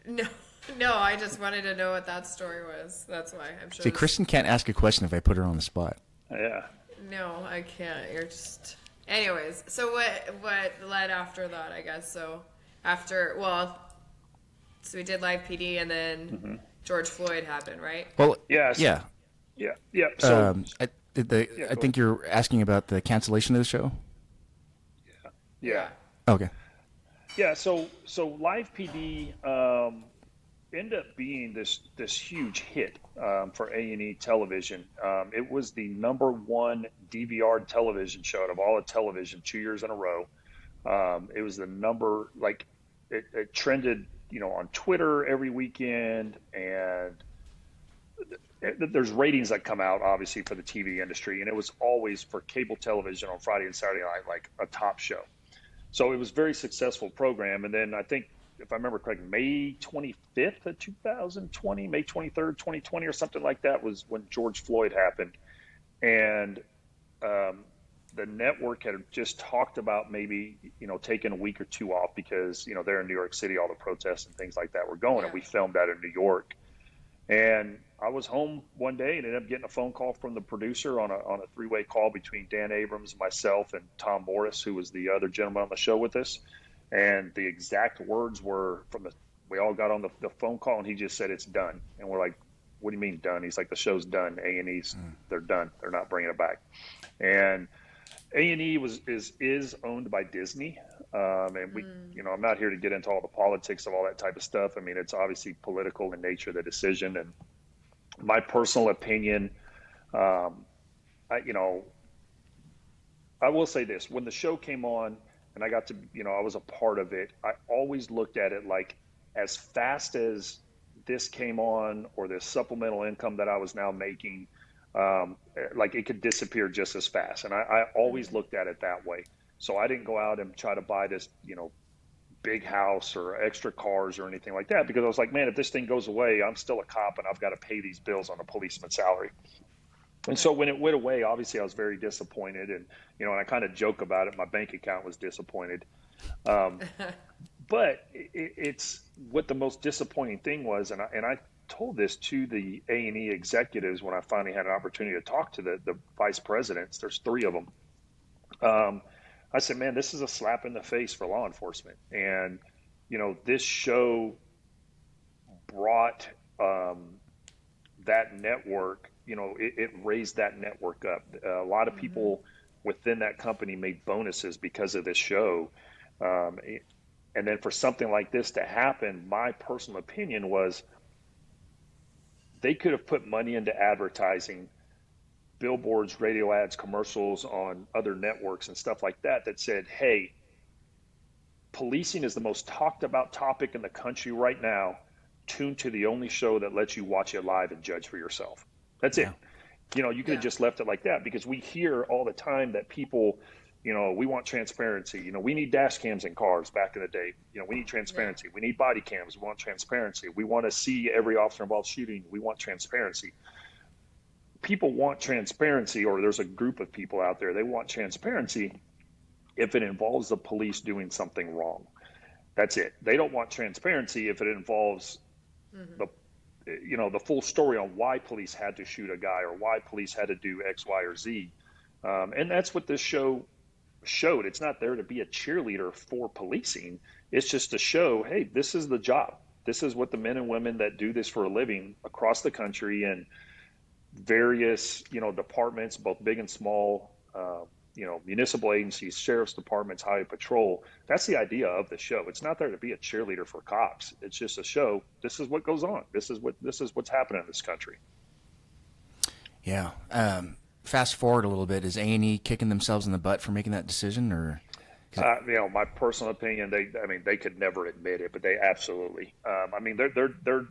No, I just wanted to know what that story was. That's why I'm sure. See, Kristen can't ask a question if I put her on the spot. Yeah. No, I can't. You're just. Anyways, so what led after that? I guess so. So we did Live PD, and then George Floyd happened, right? Well, yes. Yeah. So I think you're asking about the cancellation of the show. Yeah. Okay. Yeah. So Live PD ended up being this huge hit for A&E television. It was the #1 DVR television show out of all of television 2 years in a row. It was the number, it trended, on Twitter every weekend, and there's ratings that come out obviously for the TV industry, and it was always for cable television on Friday and Saturday night, a top show. So it was a very successful program. And then I think, if I remember correctly, May 25th of 2020, May 23rd, 2020 or something like that was when George Floyd happened. And the network had just talked about maybe, taking a week or two off because, they're in New York City, all the protests and things like that were going. And we filmed that in New York. And I was home one day and ended up getting a phone call from the producer on a three-way call between Dan Abrams, myself, and Tom Morris, who was the other gentleman on the show with us. And the exact words were we all got on the phone call, and he just said, "It's done." And we're like, "What do you mean done?" He's like, "The show's done. A&E's, they're done. They're not bringing it back." And A&E is owned by Disney. And we, I'm not here to get into all the politics of all that type of stuff. I mean, it's obviously political in nature, the decision. And my personal opinion, I will say this: when the show came on and I got to, I was a part of it, I always looked at it like, as fast as this came on, or this supplemental income that I was now making, it could disappear just as fast. And I always looked at it that way. So I didn't go out and try to buy this, big house or extra cars or anything like that, because I was like, man, if this thing goes away, I'm still a cop and I've got to pay these bills on a policeman's salary. And so when it went away, obviously I was very disappointed, and and I kind of joke about it. My bank account was disappointed, but it's what the most disappointing thing was, and I told this to the A&E executives when I finally had an opportunity to talk to the vice presidents. There's 3 of them. I said, man, this is a slap in the face for law enforcement. And, this show brought that network, it raised that network up. A lot of people within that company made bonuses because of this show. And then for something like this to happen, my personal opinion was they could have put money into advertising, billboards, radio ads, commercials on other networks and stuff like that said, hey, policing is the most talked about topic in the country right now. Tune to the only show that lets you watch it live and judge for yourself. That's it. You could have just left it like that, because we hear all the time that people, we want transparency. We need dash cams in cars back in the day. We need transparency. We need body cams. We want transparency. We want to see every officer involved shooting. We want transparency. People want transparency, or there's a group of people out there, they want transparency if it involves the police doing something wrong. That's it. They don't want transparency if it involves the full story on why police had to shoot a guy or why police had to do X, Y, or Z. And that's what this show showed. It's not there to be a cheerleader for policing. It's just to show, hey, this is the job. This is what the men and women that do this for a living across the country and various, departments, both big and small, municipal agencies, sheriff's departments, highway patrol. That's the idea of the show. It's not there to be a cheerleader for cops. It's just a show. This is what goes on. This is what's happening in this country. Yeah. Fast forward a little bit. Is A&E kicking themselves in the butt for making that decision, or? My personal opinion, they could never admit it, but they absolutely. They're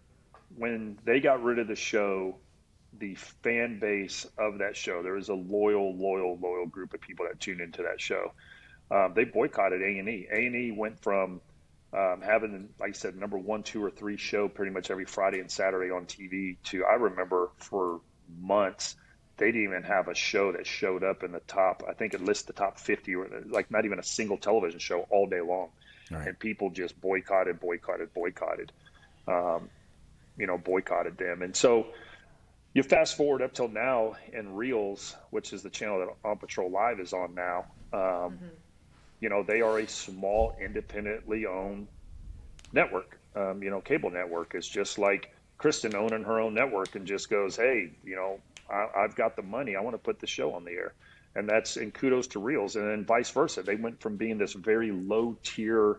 when they got rid of the show, the fan base of that show, there is a loyal group of people that tune into that show. They boycotted A&E. A&E went from having, like I said, number 1, 2, or 3 show pretty much every Friday and Saturday on TV to, I remember for months, they didn't even have a show that showed up in the top. I think it lists the top 50, or like not even a single television show all day long. Right. And people just boycotted them. And so you fast forward up till now, and Reels, which is the channel that On Patrol Live is on now, they are a small, independently owned network. Cable network is just like Kristen owning her own network and just goes, hey, I've got the money. I want to put the show on the air. And kudos to Reels. And then vice versa. They went from being this very low tier,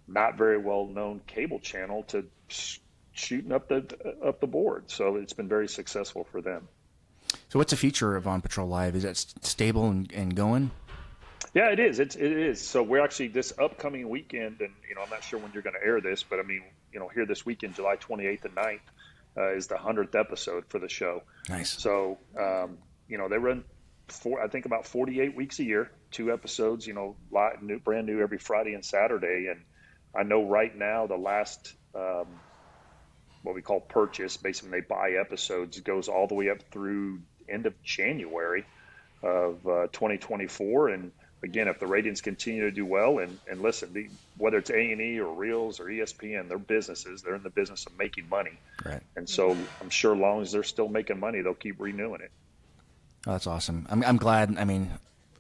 not very well known cable channel to shooting up the board. So it's been very successful for them. So what's the future of On Patrol Live? Is that stable and going? Yeah, it is. It is. So we're actually this upcoming weekend, and I'm not sure when you're going to air this, but here this weekend, July 28th and 9th, is the 100th episode for the show. Nice. So they run about 48 weeks a year, 2 episodes, brand new every Friday and Saturday. And I know right now the last what we call purchase, basically when they buy episodes, it goes all the way up through end of January of 2024. And again, if the ratings continue to do well, and listen, whether it's A&E or Reels or ESPN, they're businesses. They're in the business of making money. Right. And so I'm sure as long as they're still making money, they'll keep renewing it. Oh, that's awesome. I'm glad. I mean,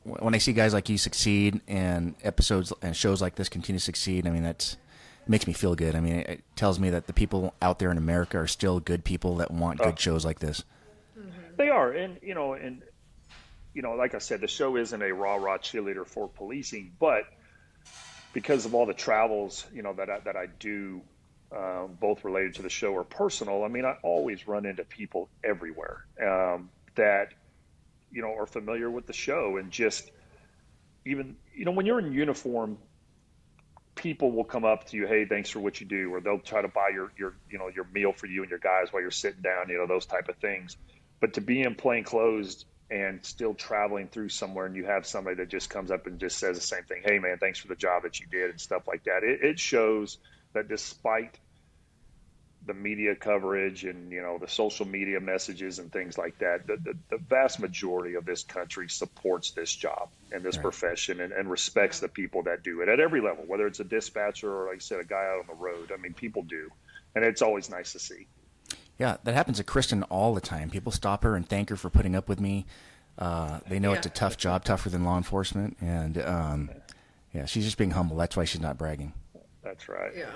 when I see guys like you succeed and episodes and shows like this continue to succeed, it makes me feel good. It tells me that the people out there in America are still good people that want good shows like this. They are. And, like I said, the show isn't a rah-rah cheerleader for policing, but because of all the travels, that I do, both related to the show or personal, I always run into people everywhere that, are familiar with the show. And just even, when you're in uniform, people will come up to you, hey, thanks for what you do, or they'll try to buy your meal for you and your guys while you're sitting down, those type of things. But to be in plain clothes and still traveling through somewhere, and you have somebody that just comes up and just says the same thing, hey man, thanks for the job that you did, and stuff like that. It shows that despite the media coverage and, the social media messages and things like that, the vast majority of this country supports this job and this profession and respects the people that do it at every level, whether it's a dispatcher or, like I said, a guy out on the road. People do. And it's always nice to see. Yeah, that happens to Kristen all the time. People stop her and thank her for putting up with me. They know it's a tough job, tougher than law enforcement. And, she's just being humble. That's why she's not bragging. That's right. Yeah.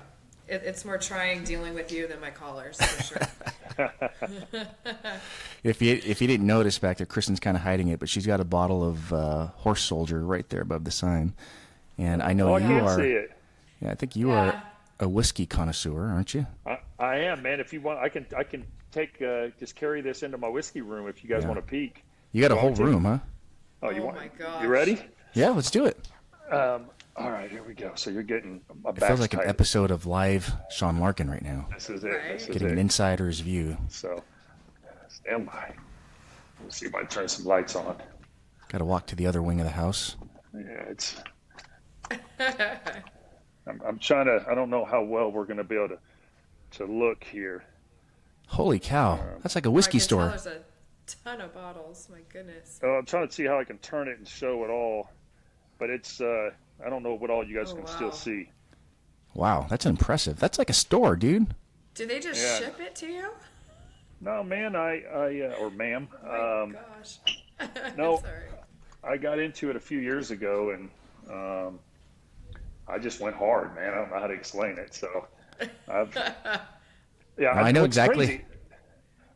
It's more trying dealing with you than my callers, for sure. If you didn't notice back there, Kristen's kind of hiding it, but she's got a bottle of Horse Soldier right there above the sign. And I know you are. See it. Yeah, I think you are a whiskey connoisseur, aren't you? I am, man. If you want, I can take just carry this into my whiskey room if you guys want to peek. You got a whole room, huh? Oh, you want? My gosh. You ready? Yeah, let's do it. All right, here we go. So you're getting a It feels like an episode of live Sean Larkin right now. This is it. Right. This is Getting an insider's view. So stand by. Let's see if I turn some lights on. Got to walk to the other wing of the house. Yeah, it's. I'm trying to. I don't know how well we're going to be able to look here. Holy cow. That's like a I whiskey can tell store. there's a ton of bottles. My goodness. I'm trying to see how I can turn it and show it all, but it's. I don't know what all you guys Oh, can wow. still see. Wow, that's impressive. That's like a store, dude. Do they just Yeah. ship it to you? No, man, I or ma'am. Oh my gosh. No, Sorry. I got into it a few years ago, and I just went hard, man. I don't know how to explain it. So, yeah, I know what's exactly.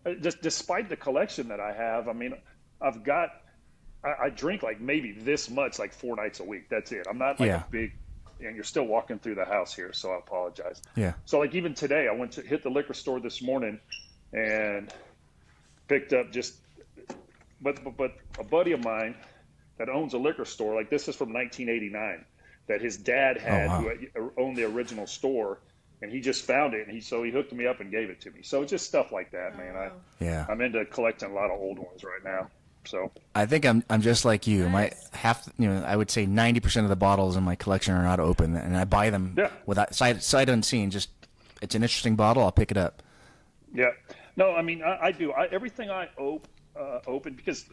crazy, just despite the collection that I have, I mean, I drink like maybe this much, like 4 nights a week. That's it. I'm not like Yeah. a big, and you're still walking through the house here, so I apologize. Yeah. So like even today, I went to hit the liquor store this morning and picked up but a buddy of mine that owns a liquor store, like this is from 1989, that his dad had, wow. who owned the original store, and he just found it, and he hooked me up and gave it to me. So it's just stuff like that, man. Yeah. I'm into collecting a lot of old ones right now. So I think I'm just like you. Nice. I would say 90% of the bottles in my collection are not open, and I buy them without sight unseen. Just it's an interesting bottle, I'll pick it up. yeah, no, I mean I do. Everything I open because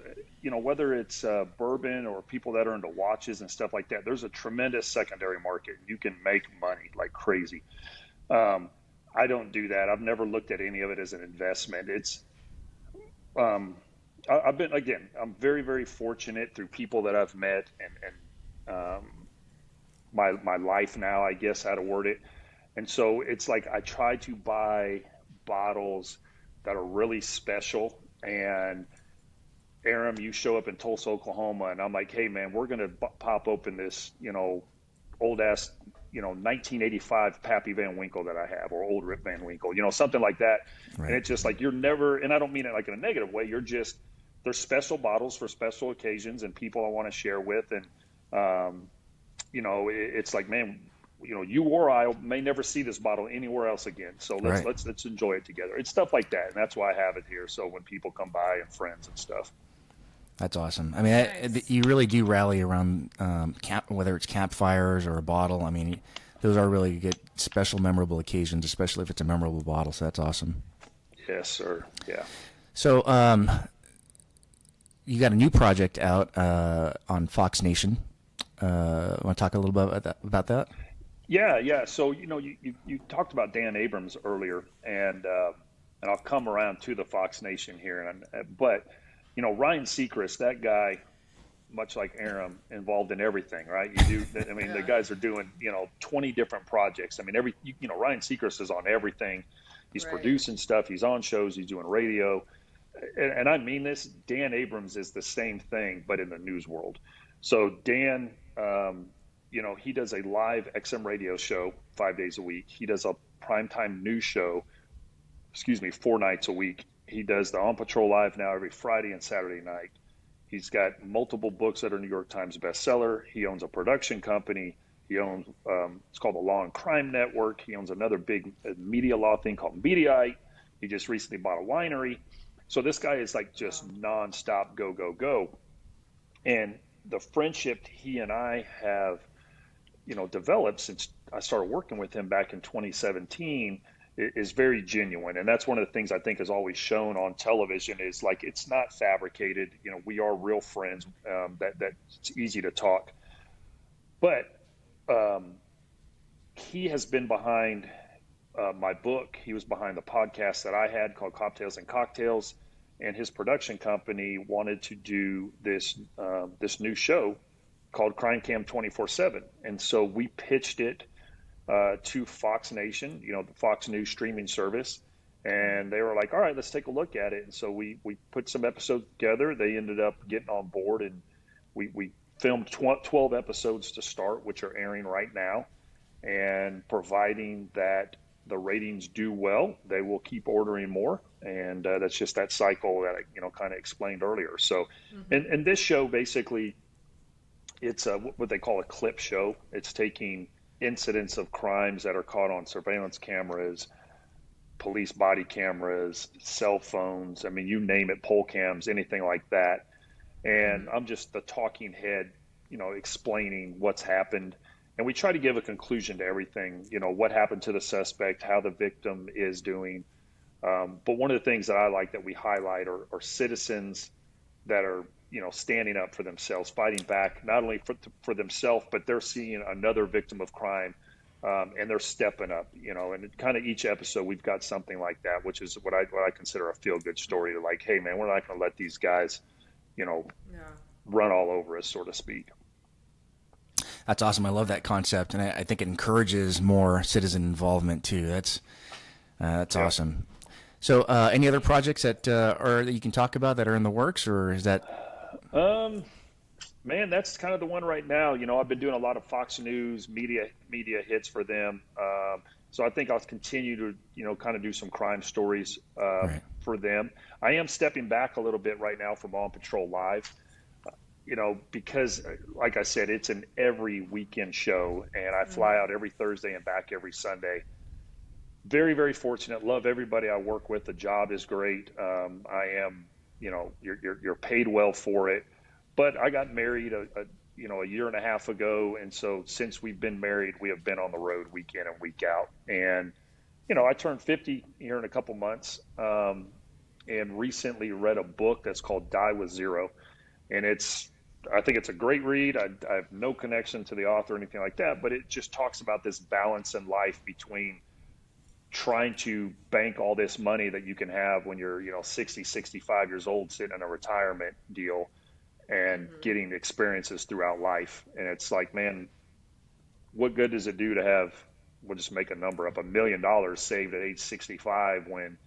whether it's bourbon or people that are into watches and stuff like that, there's a tremendous secondary market. You can make money like crazy. I don't do that. I've never looked at any of it as an investment. It's I'm very, very fortunate through people that I've met and my life now, I guess, how to word it. And so it's like I try to buy bottles that are really special. And Aram, you show up in Tulsa, Oklahoma, and I'm like, hey, man, we're going to pop open this, old ass, 1985 Pappy Van Winkle that I have, or old Rip Van Winkle, something like that. Right. And it's just like, you're never, and I don't mean it like in a negative way. They're special bottles for special occasions and people I want to share with. And, it's like, man, you or I may never see this bottle anywhere else again. So let's enjoy it together. It's stuff like that. And that's why I have it here. So when people come by and friends and stuff. That's awesome. I mean, Nice. you really do rally around whether it's campfires or a bottle. I mean, those are really good, special, memorable occasions, especially if it's a memorable bottle. So that's awesome. Yes, sir. Yeah. So you got a new project out on Fox Nation. Want to talk a little bit about that? Yeah. So, you talked about Dan Abrams earlier, and I'll come around to the Fox Nation here. But Ryan Seacrest, that guy, much like Aram, involved in everything, right? The guys are doing, 20 different projects. I mean, Ryan Seacrest is on everything. He's Right. producing stuff. He's on shows. He's doing radio. And I mean this, Dan Abrams is the same thing, but in the news world. So Dan, he does a live XM radio show 5 days a week. He does a primetime news show, 4 nights a week. He does the On Patrol Live now every Friday and Saturday night. He's got multiple books that are New York Times bestseller. He owns a production company. He owns, it's called the Law and Crime Network. He owns another big media law thing called Mediaite. He just recently bought a winery. So this guy is like just nonstop go, go, go. And the friendship he and I have, developed since I started working with him back in 2017 is very genuine. And that's one of the things I think is always shown on television is like, it's not fabricated. We are real friends, that it's easy to talk. But he has been behind my book. He was behind the podcast that I had called Cocktails and Cocktails, and his production company wanted to do this new show called Crime Cam 24/7. And so we pitched it to Fox Nation, the Fox News streaming service, and they were like, all right, let's take a look at it. And so we put some episodes together. They ended up getting on board, and we filmed 12 episodes to start, which are airing right now. And providing that the ratings do well, they will keep ordering more. And that's just that cycle that I kind of explained earlier. So, and this show, basically, it's what they call a clip show. It's taking incidents of crimes that are caught on surveillance cameras, police body cameras, cell phones. I mean, you name it, poll cams, anything like that. And I'm just the talking head explaining what's happened. And we try to give a conclusion to everything, what happened to the suspect, how the victim is doing. But one of the things that I like that we highlight are citizens that are, standing up for themselves, fighting back, not only for themselves, but they're seeing another victim of crime, and they're stepping up, and kind of each episode we've got something like that, which is what I consider a feel-good story to like, hey, man, we're not going to let these guys, run all over us, so to speak. That's awesome. I love that concept, and I think it encourages more citizen involvement too. That's awesome. So, any other projects that you can talk about that are in the works, or is that? Man, that's kind of the one right now. I've been doing a lot of Fox News media hits for them. So I think I'll continue to, kind of do some crime stories for them. I am stepping back a little bit right now from On Patrol Live. Because like I said, it's an every weekend show, and I fly out every Thursday and back every Sunday. Very, very fortunate. Love everybody I work with. The job is great. I am, you're paid well for it. But I got married a year and a half ago, and so since we've been married, we have been on the road week in and week out. And I turned 50 here in a couple months, and recently read a book that's called Die with Zero, and I think it's a great read. I have no connection to the author or anything like that, but it just talks about this balance in life between trying to bank all this money that you can have when you're, 60, 65 years old, sitting in a retirement deal and getting experiences throughout life. And it's like, man, what good does it do to have, we'll just make a number up, $1 million saved at age 65 when,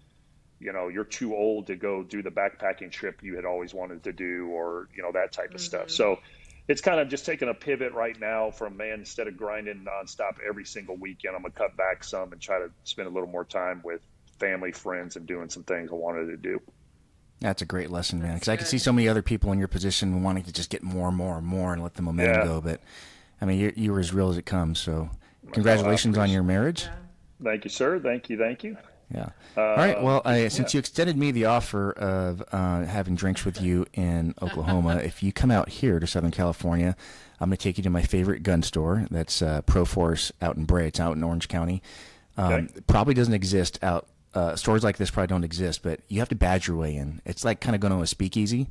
you're too old to go do the backpacking trip you had always wanted to do, or, that type of stuff. So it's kind of just taking a pivot right now from, man, instead of grinding nonstop every single weekend, I'm going to cut back some and try to spend a little more time with family, friends, and doing some things I wanted to do. That's a great lesson, man, because I can see so many other people in your position wanting to just get more and more and more and let the momentum go. But, I mean, you were as real as it comes. So congratulations on your marriage. Yeah. Thank you, sir. Thank you. Yeah. All right. Well, since you extended me the offer of having drinks with you in Oklahoma, if you come out here to Southern California, I'm going to take you to my favorite gun store. That's Pro Force out in Bray. It's out in Orange County. Probably doesn't exist out. Stores like this probably don't exist, but you have to badge your way in. It's like kind of going to a speakeasy.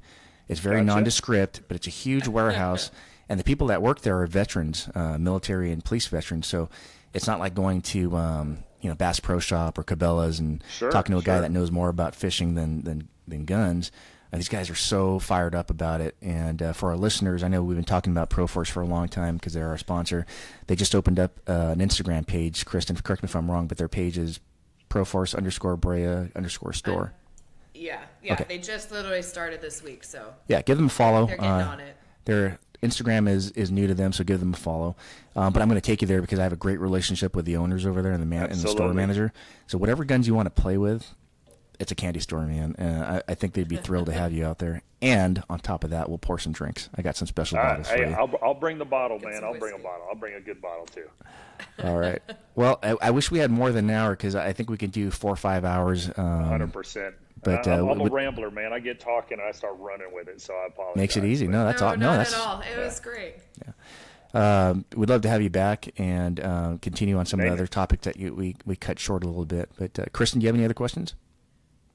It's very nondescript, but it's a huge warehouse, and the people that work there are veterans, military and police veterans. So it's not like going to Bass Pro Shop or Cabela's and talking to a guy that knows more about fishing than guns. These guys are so fired up about it. And for our listeners, I know we've been talking about ProForce for a long time because they're our sponsor. They just opened up an Instagram page. Kristen, correct me if I'm wrong, but their page is ProForce_Brea_store. Yeah. Okay. They just literally started this week, so yeah, give them a follow. They're getting on it. Their Instagram is new to them, so give them a follow. But I'm going to take you there because I have a great relationship with the owners over there and the store manager. So whatever guns you want to play with, it's a candy store, man. I think they'd be thrilled to have you out there. And on top of that, we'll pour some drinks. I got some special bottles for you. I'll bring the bottle, man. I'll bring a bottle. I'll bring a good bottle, too. All right. Well, I wish we had more than an hour because I think we could do 4 or 5 hours. 100%. But I'm a rambler, man. I get talking and I start running with it, so I apologize. Makes it easy. No, that's all. No, not at all. It was great. Yeah. We'd love to have you back and continue on some of the other topics that we cut short a little bit. But Kristen, do you have any other questions?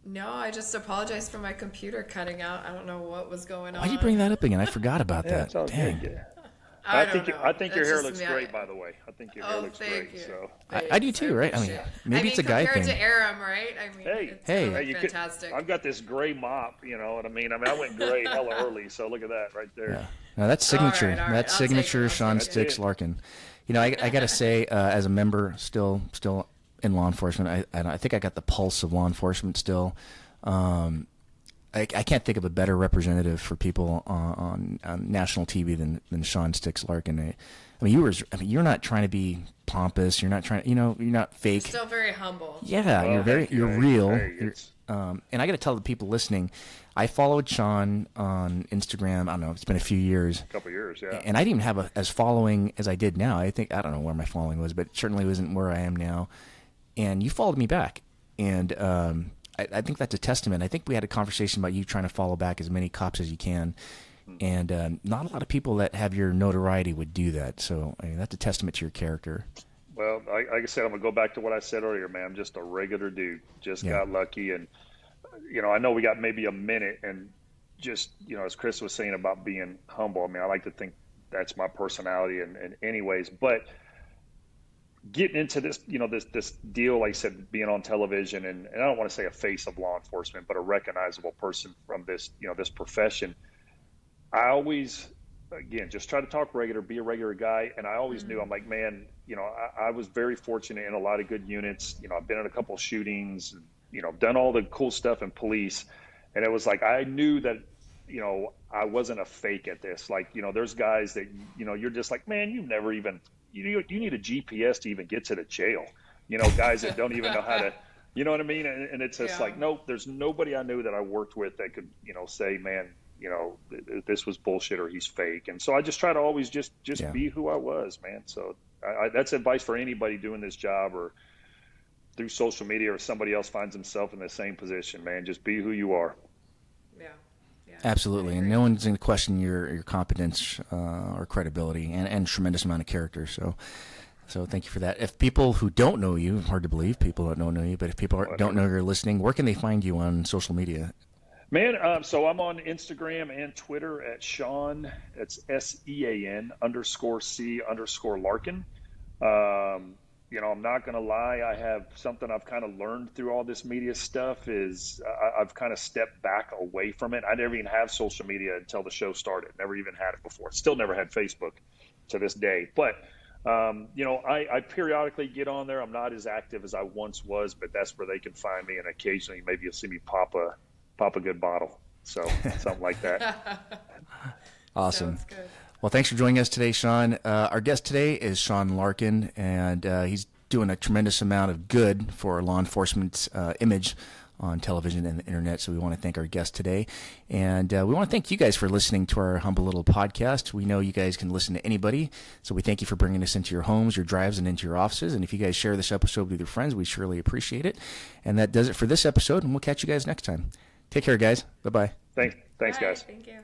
No, I just apologize for my computer cutting out. I don't know what was going on. Why'd you bring that up again? I forgot about that. It's all Dang. good. I think your hair looks great, by the way. I think your hair looks great. You. So I do too, right? I mean, maybe it's a guy thing. Compared to Aram, right? I mean, it's fantastic. I've got this gray mop, you know what I mean? I went gray hella early, so look at that right there. Yeah. Now that's signature. All right. That's signature Sean Sticks Larkin. You know, I got to say, as a member still in law enforcement, I think I got the pulse of law enforcement still. I can't think of a better representative for people on national TV than Sean Sticks Larkin. You're not trying to be pompous. You're not trying. You're not fake. You're still very humble. Yeah, you're real. And I got to tell the people listening, I followed Sean on Instagram. I don't know. It's been a few years. A couple years, yeah. And I didn't even have as following as I did now. I don't know where my following was, but it certainly wasn't where I am now. And you followed me back, and I think that's a testament. I think we had a conversation about you trying to follow back as many cops as you can. And not a lot of people that have your notoriety would do that. So I mean, that's a testament to your character. Well, like I said, I'm gonna go back to what I said earlier, man. I'm just a regular dude. Just got lucky, and I know we got maybe a minute, and just as Chris was saying about being humble. I mean, I like to think that's my personality, and anyways, but getting into this, this deal, like I said, being on television, and I don't want to say a face of law enforcement, but a recognizable person from this, this profession. I always, again, just try to talk regular, be a regular guy. And I always knew, I'm like, man, I was very fortunate in a lot of good units. I've been in a couple of shootings, done all the cool stuff in police. And it was like, I knew that, I wasn't a fake at this. Like, there's guys that, you're just like, man, you never even, you need a GPS to even get to the jail. Guys that don't even know how to, you know what I mean? And it's just like, nope, there's nobody I knew that I worked with that could, say, man, this was bullshit or he's fake. And so I just try to always just be who I was, man. So that's advice for anybody doing this job or through social media, or somebody else finds himself in the same position, man. Just be who you are. Yeah. Absolutely. And no one's going to question your competence or credibility and tremendous amount of character. So thank you for that. If people who don't know you, hard to believe people don't know you, but if people don't know you're listening, where can they find you on social media? Man, so I'm on Instagram and Twitter at Sean, it's SEAN_C_Larkin. I'm not going to lie. I have something I've kind of learned through all this media stuff is I've kind of stepped back away from it. I never even have social media until the show started. Never even had it before. Still never had Facebook to this day. But, I periodically get on there. I'm not as active as I once was, but that's where they can find me. And occasionally maybe you'll see me pop a good bottle. So something like that. Awesome. Sounds good. Well, thanks for joining us today, Sean. Our guest today is Sean Larkin, and he's doing a tremendous amount of good for law enforcement's image on television and the internet. So we want to thank our guest today. And we want to thank you guys for listening to our humble little podcast. We know you guys can listen to anybody. So we thank you for bringing us into your homes, your drives, and into your offices. And if you guys share this episode with your friends, we surely appreciate it. And that does it for this episode, and we'll catch you guys next time. Take care, guys. Bye-bye. Thanks, guys. Thank you.